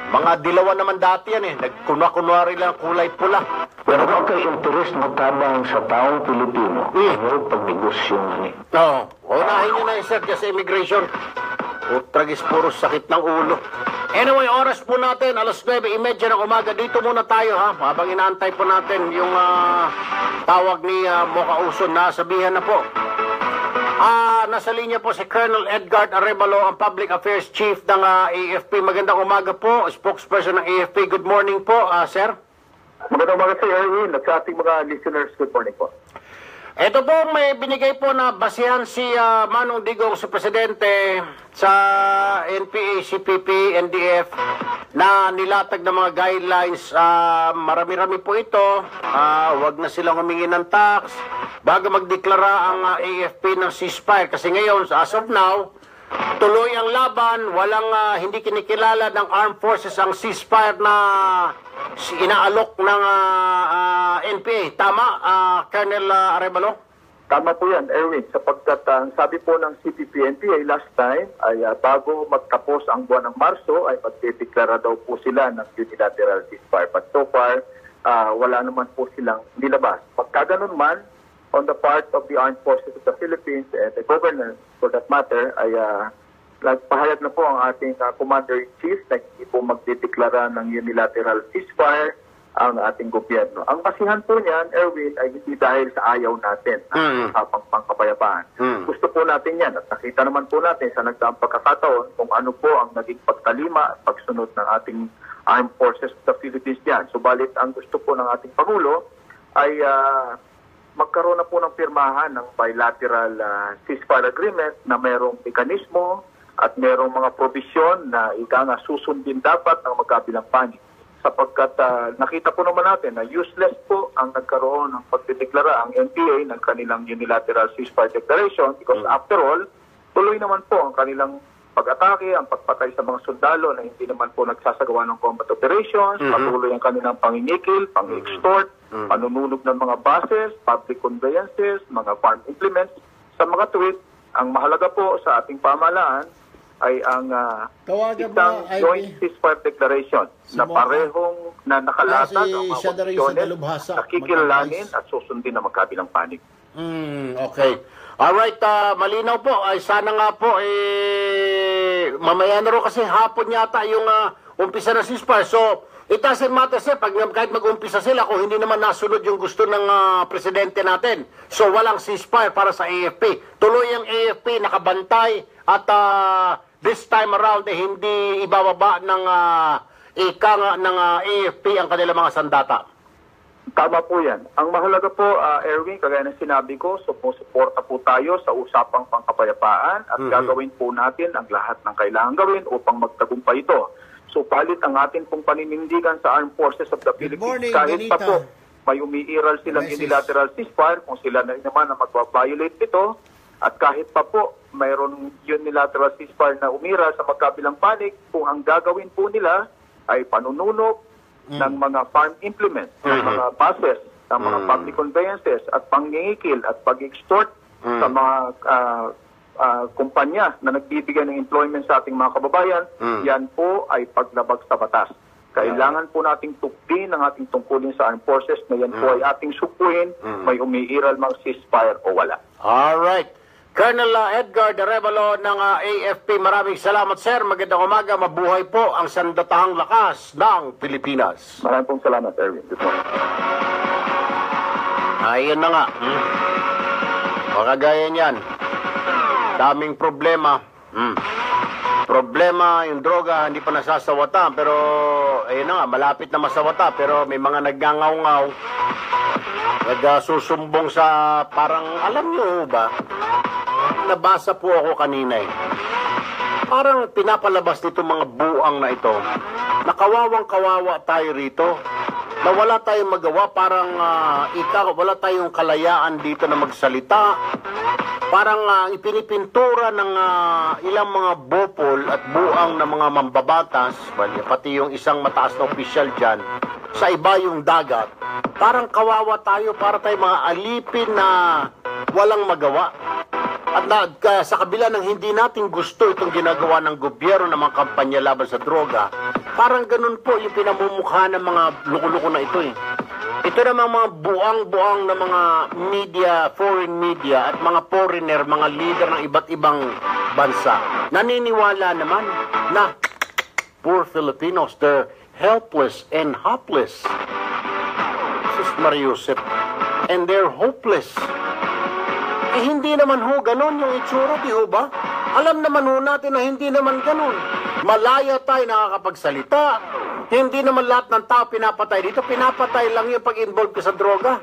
mga dilawan naman dati yan eh. Nagkunwa-kunwari lang kulay pula. Pero kung kay interes mo tabang sa taong Pilipino, ano pagnegosyo nga ni? Oo. Unahin nyo na yung sir, sa immigration. Tragis, puro sakit ng ulo. Anyway, oras po natin, alas 9:30 ng umaga. Dito muna tayo ha, habang inaantay po natin yung tawag ni Mocha Uson na sabihan na po. Nasa linya po si Colonel Edgar Arevalo, ang Public Affairs Chief ng AFP. Magandang umaga po, spokesperson ng AFP. Good morning po, sir. Magandang umaga sa Erwin at sa ating mga listeners. Good morning po. Ito po, may binigay po na basihan si Manong Digong, si Presidente, sa NPA, CPP, NDF, na nilatag ng mga guidelines. Marami-rami po ito. Huwag na silang humingi ng tax bago magdeklara ang AFP ng ceasefire. Kasi ngayon, as of now, tuloy ang laban, walang hindi kinikilala ng armed forces ang ceasefire na inaalok ng NPA. Tama, Colonel Arevalo? Tama po yan, Erwin, sapagkat sabi po ng CPP-NPA last time ay bago magtapos ang buwan ng Marso ay magdedeklara daw po sila ng unilateral ceasefire. But so far, wala naman po silang nilabas. Pagkaganon man, on the part of the Armed Forces of the Philippines and the government, for that matter, ay nagpahayag na po ang ating Commander-in-Chief na hindi po magdedeklara ng unilateral ceasefire ang ating gobyerno. Ang basihan po niyan, Erwin, ay hindi dahil sa ayaw natin ang pangkapayapaan. Gusto po natin yan at nakita naman po natin sa nagdaang pagkakataon kung ano po ang naging pagtalima at pagsunod ng ating Armed Forces of the Philippines diyan. Subalit ang gusto po ng ating Pangulo ay magkaroon na po ng pirmahan ng bilateral ceasefire agreement na merong mekanismo at merong mga provision na nga susundin dapat ng magkabilang panig. Sapagkat nakita po naman natin na useless po ang nagkaroon ng pagdedeklara ang NPA ng kanilang unilateral ceasefire declaration because after all, tuloy naman po ang kanilang pag-atake, ang pagpatay sa mga sundalo na hindi naman po nagsasagawa ng combat operations, patuloy ang kanilang pangingikil, pang-extort, panununog ng mga buses, public conveyances, mga farm implements. Sa mga tweet, ang mahalaga po sa ating pamahalaan ay ang isang joint ceasefire declaration na parehong na nakalatag ang mga posisyones, nakikilalanin at susundin ng magkabilang panig. Okay. Alright, malinaw po. Ay sana nga po, mamaya na rin kasi hapon yata yung umpisa ng ceasefire. So, it doesn't matter, sir, kahit mag-umpisa sila kung hindi naman nasunod yung gusto ng presidente natin. So, walang ceasefire para sa AFP. Tuloy ang AFP, nakabantay at this time around, hindi ibababa ng ng AFP ang kanilang mga sandata. Tama po yan. Ang mahalaga po, Erwin, kagaya ng sinabi ko, suporta po tayo sa usapang pangkapayapaan at gagawin po natin ang lahat ng kailangan gawin upang magtagumpay ito. So, palit ang ating pong paninindigan sa Armed Forces of the Philippines. Kahit pa po may umiiral silang unilateral ceasefire, kung sila na naman ang magbabiolate nito, at kahit pa po mayroon unilateral ceasefire na umiral sa magkabilang panig, kung ang gagawin po nila ay panununog ng mga farm implements, ng mga buses, ng mga public conveyances, at pangingikil at pag-extort sa mga kumpanya na nagbibigay ng employment sa ating mga kababayan, yan po ay paglabag sa batas. Kailangan po nating tuktin ang ating tungkulin sa armed forces na yan po ay ating sukuin, may umiiral mang ceasefire o wala. Alright. Colonel Edgar Arevalo ng AFP, maraming salamat sir. Magandang umaga, mabuhay po ang sandatahang lakas ng Pilipinas. Maraming pong salamat, Erwin. Good morning. Ayun na nga. Makagaya niyan. Daming problema. Problema, yung droga, hindi pa nasasawata. Pero, ayun na nga, malapit na masawata. Pero may mga nagngangaw-ngaw. Nagsusumbong sa parang, alam niyo ba? Nabasa po ako kanina eh. Parang pinapalabas nito mga buang na ito. Nakawawang-kawawa tayo rito. Na wala tayong magawa, parang wala tayong kalayaan dito na magsalita. Parang ipinipintura ng ilang mga bopol at buang na mga mambabatas, pati yung isang mataas na opisyal dyan, sa iba yung dagat. Parang kawawa tayo, para tayo mga alipin na walang magawa. At sa kabila ng hindi natin gusto itong ginagawa ng gobyerno ng mga kampanya laban sa droga, parang ganun po yung pinamumukha ng mga luko-luko na ito eh. Ito naman mga buang-buang na mga media, foreign media at mga foreigner, mga leader ng iba't ibang bansa. Naniniwala naman na poor Filipinos, they're helpless and hopeless. Sus Mariusip. And they're hopeless. Eh, hindi naman ho ganon yung itsura, di ho ba? Alam naman ho natin na hindi naman ganon. Malaya tayo nakakapagsalita. Hindi naman lahat ng tao pinapatay dito. Pinapatay lang yung pag-involve ka sa droga.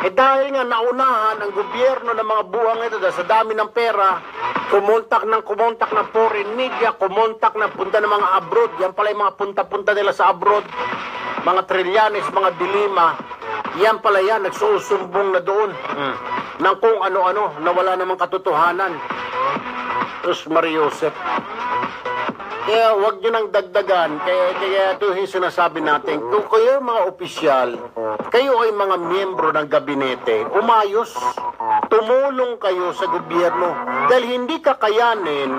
Eh dahil nga naunahan ang gobyerno ng mga buwang ito dahil sa dami ng pera, kumontak ng foreign media, kumontak ng punta ng mga abroad. Yan pala yung mga punta-punta nila sa abroad. Mga Trillanes, mga Dilima. Yan pala yan, nagsusumbong na doon. Ng kung ano-ano na wala namang katotohanan. Sus Mariusep. Kaya huwag nyo nang dagdagan. Kaya ito yung sinasabi natin. Kung kayo mga opisyal, kayo ay mga miyembro ng gabinete, umayos, tumulong kayo sa gobyerno. Dahil hindi kakayanin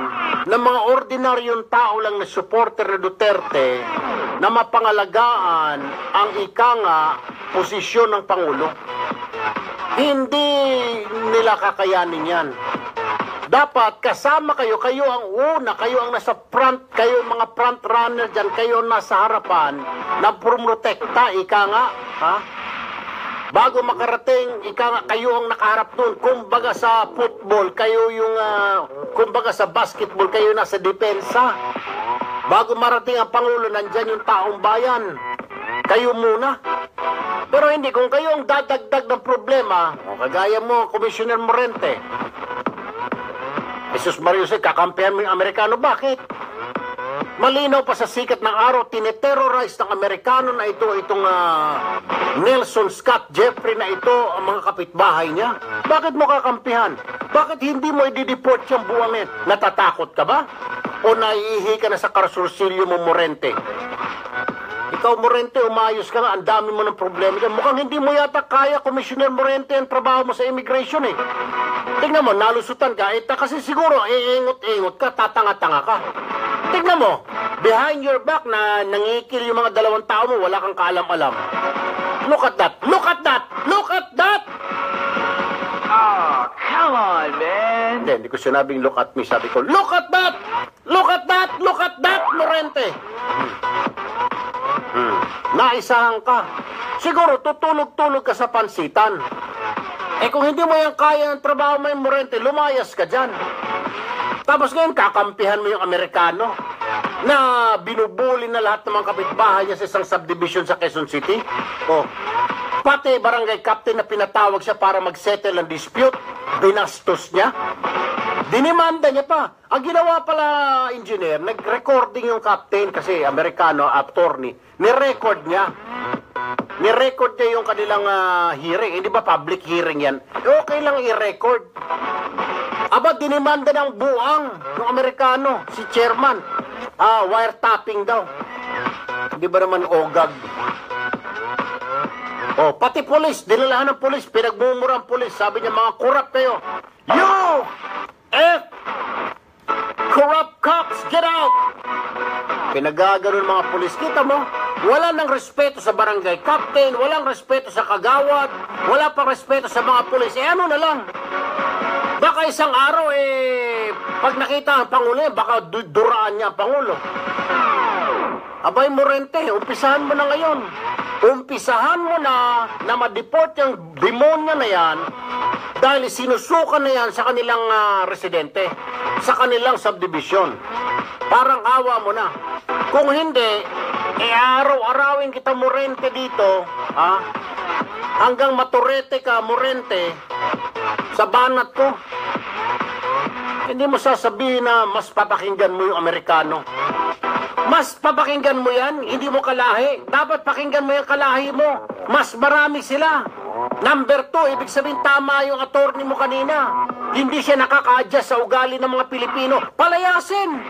ng mga ordinaryong tao lang na supporter ni Duterte na mapangalagaan ang posisyon ng Pangulo. Hindi nila kakayanin yan. Dapat kasama kayo ang una, kayo ang nasa front, kayo mga front runner dyan, kayo nasa harapan na promotekta, ha? Bago makarating, kayo ang nakaharap nun. Kumbaga sa football, kayo yung, kumbaga sa basketball, kayo nasa depensa. Bago marating ang Pangulo, nandyan yung taong bayan. Kayo muna. Pero hindi, kung kayo ang dadagdag ng problema, kagaya mo, Commissioner Morente, Jesus Marius, kakampihan mo yung Amerikano, bakit? Malinaw pa sa sikat ng araw, tineterrorize ng Amerikano na itong Nelson Scott Jeffrey na ito, ang mga kapitbahay niya. Bakit mo kakampihan? Bakit hindi mo i-deport yung buwangin? Natatakot ka ba? O naiihi ka na sa karsursilyo mo, Morente? Ikaw, Morente, umayos ka nga. Ang dami mo ng problema dyan. Mukhang hindi mo yata kaya, Commissioner Morente, ang trabaho mo sa immigration eh. Tingnan mo, nalusutan ka. Kasi siguro, iingot-ingot ka, tatanga-tanga ka. Tingnan mo, behind your back na nangikil yung mga dalawang tao mo, wala kang kaalam-alam. Look at that! Look at that! Look at that! Oh, come on, man! Hindi ko sinabing look at me. Sabi ko, look at that! Look at that! Look at that, Morente! Naisahan ka. Siguro, tutulog-tulog ka sa pansitan. Eh kung hindi mo yan kaya ng trabaho mo yung Morente, lumayas ka dyan. Tapos ngayon, kakampihan mo yung Amerikano na binubuli na lahat ng mga kapitbahay niya sa isang subdivision sa Quezon City. Pati barangay captain na pinatawag siya para mag-settle ang dispute, binastos niya. Dinimanda niya pa. Ang ginawa pala, engineer, nag-recording yung captain kasi Amerikano, attorney, ni-record niya. Ni-record niya yung kanilang hearing. Hindi ba public hearing yan? Okay lang i-record. Aba, dinimanda ng buang ng Amerikano, si chairman. Wiretapping daw. Hindi ba naman ogag? Pati polis, dinalahan ng polis, pinagmumura ang polis. Sabi niya, mga corrupt kayo. You! Corrupt cops, get out! Pinagaganon mga polis. Kita mo, wala nang respeto sa barangay captain, walang respeto sa kagawad, wala pang respeto sa mga polis. Ano na lang? Baka baka isang araw, pag nakita ang Pangulo, baka duraan niya ang Pangulo. Abay, Morente, umpisahan mo na ngayon. Umpisahan mo na ma-deport yung demonyo na yan dahil sinusukan na yan sa kanilang residente, sa kanilang subdivision. Parang awa mo na. Kung hindi, araw-arawin kita, Morente, dito, hanggang maturete ka, Morente, sa banat ko. Hindi mo sasabihin na mas papakinggan mo yung Amerikano. Mas papakinggan mo yan, hindi mo kalahi. Dapat pakinggan mo yung kalahi mo. Mas marami sila. Number 2, ibig sabihin tama yung attorney mo kanina. Hindi siya nakaka-adjust sa ugali ng mga Pilipino. Palayasin!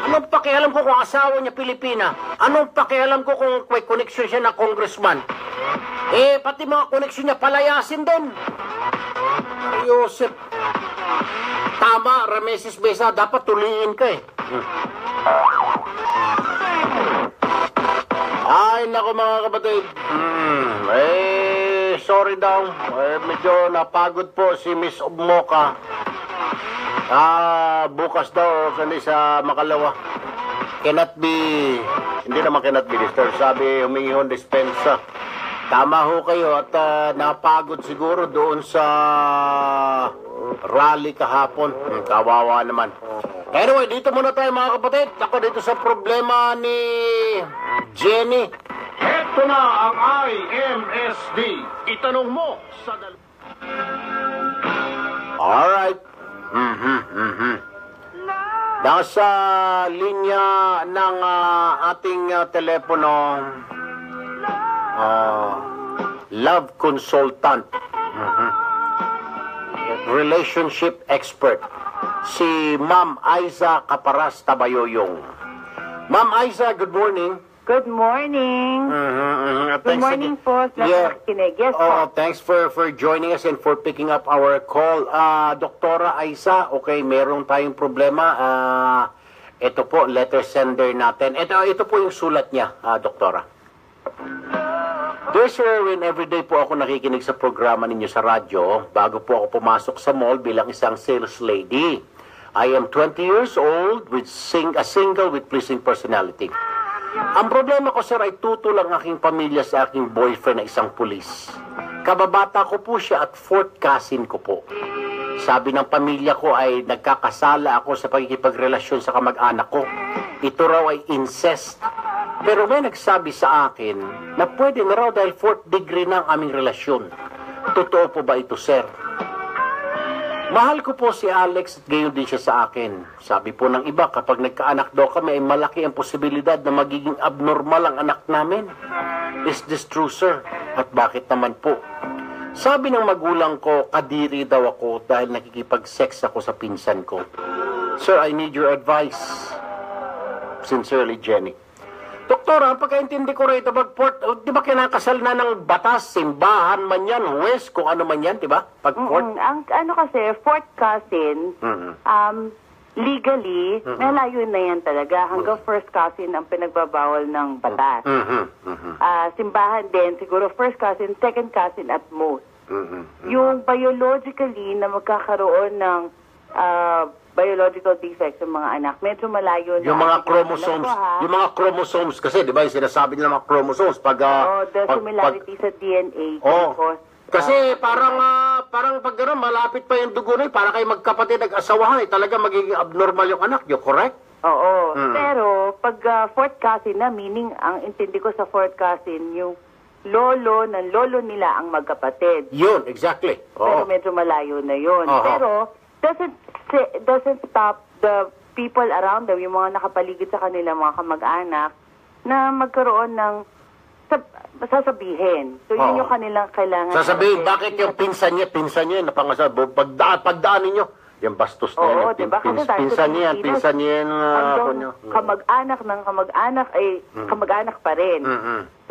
Anong pakialam ko kung asawa niya Pilipina? Anong pakialam ko kung may connection siya na congressman? Pati mga connection niya, palayasin din. Joseph, tama, Rameses Besa, dapat tuliin ka Ay, naku mga kapatid. Sorry daw. Medyo napagod po si Miss Mocha. Bukas daw kani sa Makalawa. Hindi naman cannot be disturbed. Sabi, humingi hong dispensa. Tama ho kayo at napagod siguro doon sa rally kahapon. Kawawa naman. Anyway, dito muna tayo mga kapatid. Ako dito sa problema ni Jenny. Ito na ang IMSD. Itanong mo sa Alright. Nasa linya ng ating telepono, love consultant, relationship expert, si Ma'am Aiza Caparas Tabayoyong. Ma'am Aiza, good morning. Good morning. Good morning po sa pakikinig. Yes, thanks for joining us and for picking up our call. Doktora Aiza, okay, meron tayong problema. Ito po, letter sender natin. Ito po yung sulat niya, Doktora. Dear Sir Erwin, everyday po ako nakikinig sa programa ninyo sa radyo bago po ako pumasok sa mall bilang isang sales lady. I am 20 years old with a single with pleasing personality. Ang problema ko, sir, ay tutol ang aking pamilya sa aking boyfriend na isang pulis. Kababata ko po siya at fourth cousin ko po. Sabi ng pamilya ko ay nagkakasala ako sa pagkikipagrelasyon sa kamag-anak ko. Ito raw ay incest. Pero may nagsabi sa akin na pwede na raw dahil fourth degree na ang aming relasyon. Totoo po ba ito, sir? Mahal ko po si Alex at gayon din siya sa akin. Sabi po ng iba, kapag nagkaanak daw kami ay malaki ang posibilidad na magiging abnormal ang anak namin. Is this true, sir? At bakit naman po? Sabi ng magulang ko, kadiri daw ako dahil nakikipag-sex ako sa pinsan ko. Sir, I need your advice. Sincerely, Jenny. Doktora, ang pagkaintindi ko rito, di ba kinakasal na ng batas, simbahan man yan, huwes, kung ano man yan, di ba? Pag-court? Ang ano kasi, fourth cousin, legally, malayo na yan talaga. Hanggang first cousin ang pinagbabawal ng batas. Simbahan din, siguro first cousin, second cousin at most. Yung biologically na magkakaroon ng biological defects ng mga anak, medyo malayo na. Yung mga chromosomes, yung mga chromosomes kasi, di ba, yung sinasabi nila mga chromosomes pag the similarity sa DNA. Kasi parang pag gano'n, malapit pa yung dugo na para kayo magkapatid nag-asawahan, talaga magiging abnormal yung anak nyo, correct? Oo. Pero pag fourth cousin na, meaning ang intindi ko sa fourth cousin, yung lolo ng lolo nila ang magkapatid. Yun, exactly. Pero medyo malayo na yun. Pero doesn't stop the people around them, yung mga nakapaligid sa kanila, mga kamag-anak, na magkaroon ng sasabihin. So, yun yung kanilang kailangan. Sasabihin, bakit yung pinsan niya, napangasabi, pagdaan ninyo, yung bastos na yun. Oo, diba? Pinsan niya yan. Kamag-anak ng kamag-anak ay kamag-anak pa rin.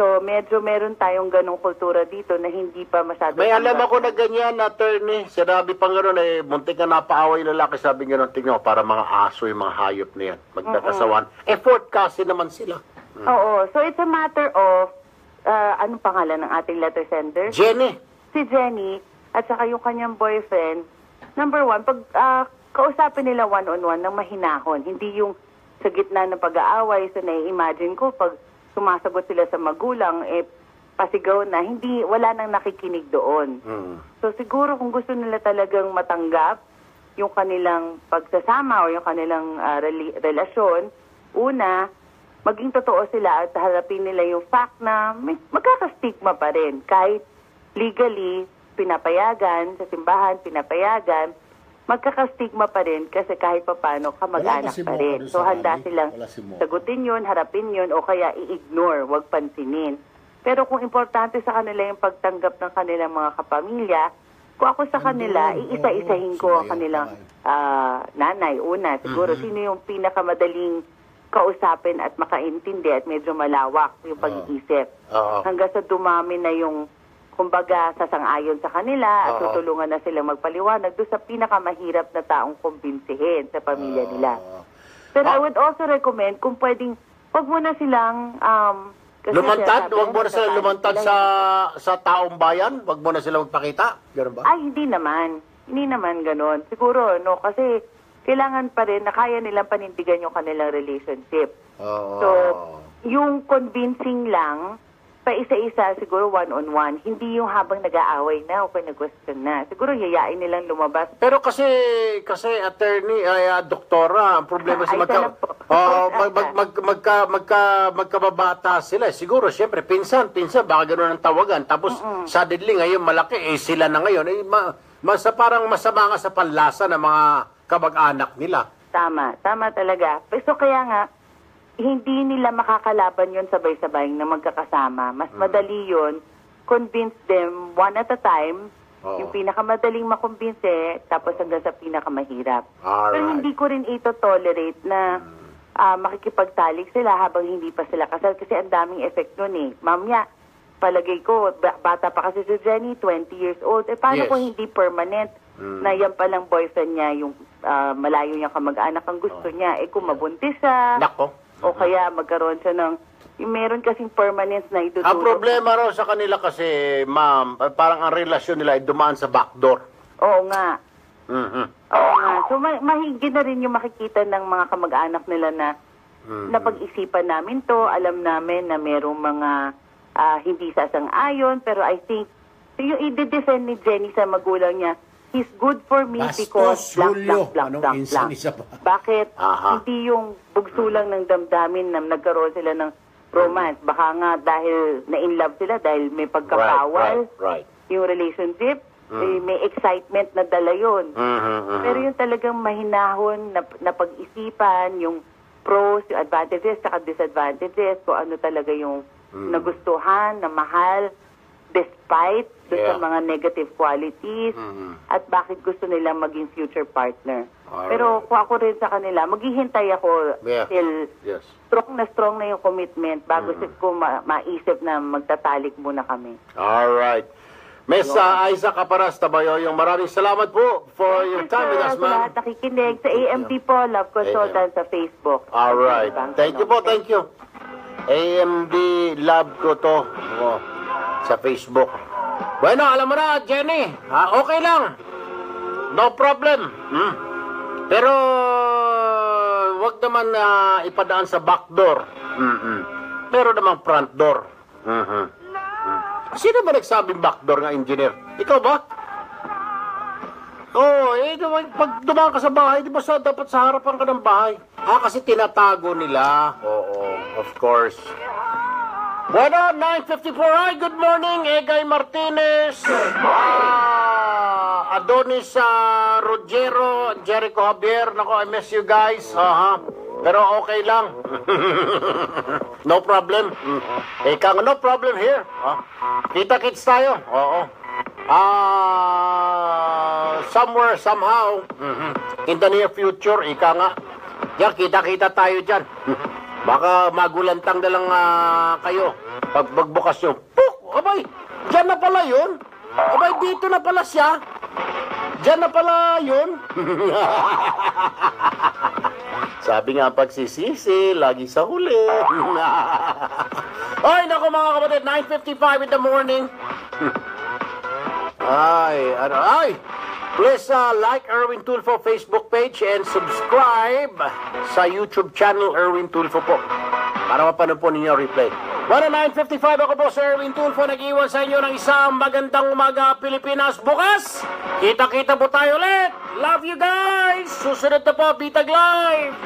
So, medyo meron tayong ganong kultura dito na hindi pa masyado. May alam ako na ganyan, attorney. Sinabi pa gano'n, muntik na napaaway lalaki. Sabi gano'n, tingnan para mga aso yung mga hayop na yan. Magdakasawan. Fourth cousin naman sila. Oo. So, it's a matter of, anong pangalan ng ating letter sender? Jenny. Si Jenny, at saka yung kanyang boyfriend, number one, pag kausapin nila one-on-one ng mahinahon, hindi yung sa gitna ng pag-aaway. So, nai-imagine ko, pag sumasagot sila sa magulang, pasigaw na, wala nang nakikinig doon. So, siguro kung gusto nila talagang matanggap yung kanilang pagsasama o yung kanilang relasyon, una, maging totoo sila at harapin nila yung fact na magkakastigma pa rin. Kahit legally, pinapayagan, sa simbahan, pinapayagan, magkakastigma pa rin kasi kahit papano kamag-anak pa rin. So, handa silang sagutin yun, harapin yun, o kaya i-ignore, wag pansinin. Pero kung importante sa kanila yung pagtanggap ng kanilang mga kapamilya, kung ako sa kanila, iisa-isahin ko ang kanilang nanay. Una, siguro, sino yung pinakamadaling kausapin at makaintindi at medyo malawak yung pag-iisip. Hanggang sa dumami na yung kumbaga, sasang-ayon sa kanila at tutulungan na silang magpaliwanag doon sa pinakamahirap na taong kumbinsihin sa pamilya nila. Pero I would also recommend kung pwedeng, wag mo na silang lumantad? Wag mo na silang lumantad sa taong bayan? Wag mo na silang magpakita? Ganun ba? Ay, hindi naman. Hindi naman ganun. Siguro, no, kasi kailangan pa rin na kaya nilang panindigan yung kanilang relationship. So, yung convincing lang, pa isa-isa, siguro one-on-one. Hindi yung habang nag-aaway na o nag-question na. Siguro yayain nilang lumabas. Pero kasi attorney, doktora, ang problema sa magkababata sila. Siguro, siyempre, pinsan, baka gano'n ang tawagan. Tapos, suddenly, ngayon malaki, sila na ngayon. Parang masama nga sa panlasa ng mga kamag-anak nila. Tama talaga. So, kaya nga, hindi nila makakalaban yon sabay-sabay na magkakasama. Mas madali yon, convince them one at a time, yung pinakamadaling makumbinse, tapos hanggang sa pinakamahirap. Pero hindi ko rin ito tolerate na makikipagtalik sila habang hindi pa sila kasal kasi ang daming effect nun eh. Mamaya, palagay ko, bata pa kasi si Jenny, 20 years old. Paano kung hindi permanent na yan palang boyfriend niya, yung malayo niyang kamag-anak ang gusto niya, kung mabuntis siya, o kaya magkaroon siya ng, meron kasing permanence na idudulog. Ang problema raw sa kanila kasi, ma'am, parang ang relasyon nila ay dumaan sa backdoor. Oo nga. Oo nga. So, mahigit na rin yung makikita ng mga kamag-anak nila na napag-isipan namin to, alam namin na merong mga hindi sasang-ayon, pero I think, yung i-defend ni Jenny sa magulang niya, he's good for me because blank. Bakit? Hindi yung bugso lang ng damdamin na nagkaroon sila ng romance. Baka nga dahil na-in-love sila, dahil may pagkapawal, yung relationship, may excitement na dala yun. Pero yung talagang mahinahon na pag-isipan, yung pros, yung advantages, saka disadvantages, kung ano talaga yung nagustuhan, na mahal, despite sa mga negative qualities at bakit gusto nila maging future partner. Pero kung ako rin sa kanila, maghihintay ako till strong na yung commitment bago ko maisip na magtatalik muna kami. Alright. Miss Aiza Caparas Tabayoyong, maraming salamat po for your time with us, ma'am. Sa lahat nakikinig, sa AMD po, Love Consultant sa Facebook. Alright. Thank you po, thank you. AMD Love ko to sa Facebook. Bueno, alam mo na, Jenny, okay lang. No problem. Pero, wag naman ipadaan sa back door. Pero naman front door. Sino ba nagsabing back door nga, engineer? Ikaw ba? Pag dumaan ka sa bahay, di ba dapat sa harapan ka ng bahay? Kasi tinatago nila. Oo, of course. Bueno, 9:54. Hi, good morning, Egay Martinez. Adonis Rogero, Jericho Javier. Nako, I miss you guys. Pero okay lang. No problem. No problem here. Kita-kits tayo. Oo. Somewhere, somehow, in the near future, ika nga. Yan, kita-kita tayo dyan. Baka magulantang na lang kayo. Pag magbukas nyo, abay, dyan na pala yun. Abay, dito na pala siya. Dyan na pala yun. Sabi nga pagsisisi, lagi sa huli. Ay, naku mga kapatid, 9:55 in the morning. Ay, Please like Erwin Tulfo Facebook page and subscribe sa YouTube channel Erwin Tulfo po. Para mapanood po ninyo replay. 9:55 ako po Sir Erwin Tulfo. Nag-iwan sa inyo ng isang magandang umaga Pilipinas. Bukas, kita-kita po tayo ulit. Love you guys. Susunod na po, Bitag Live.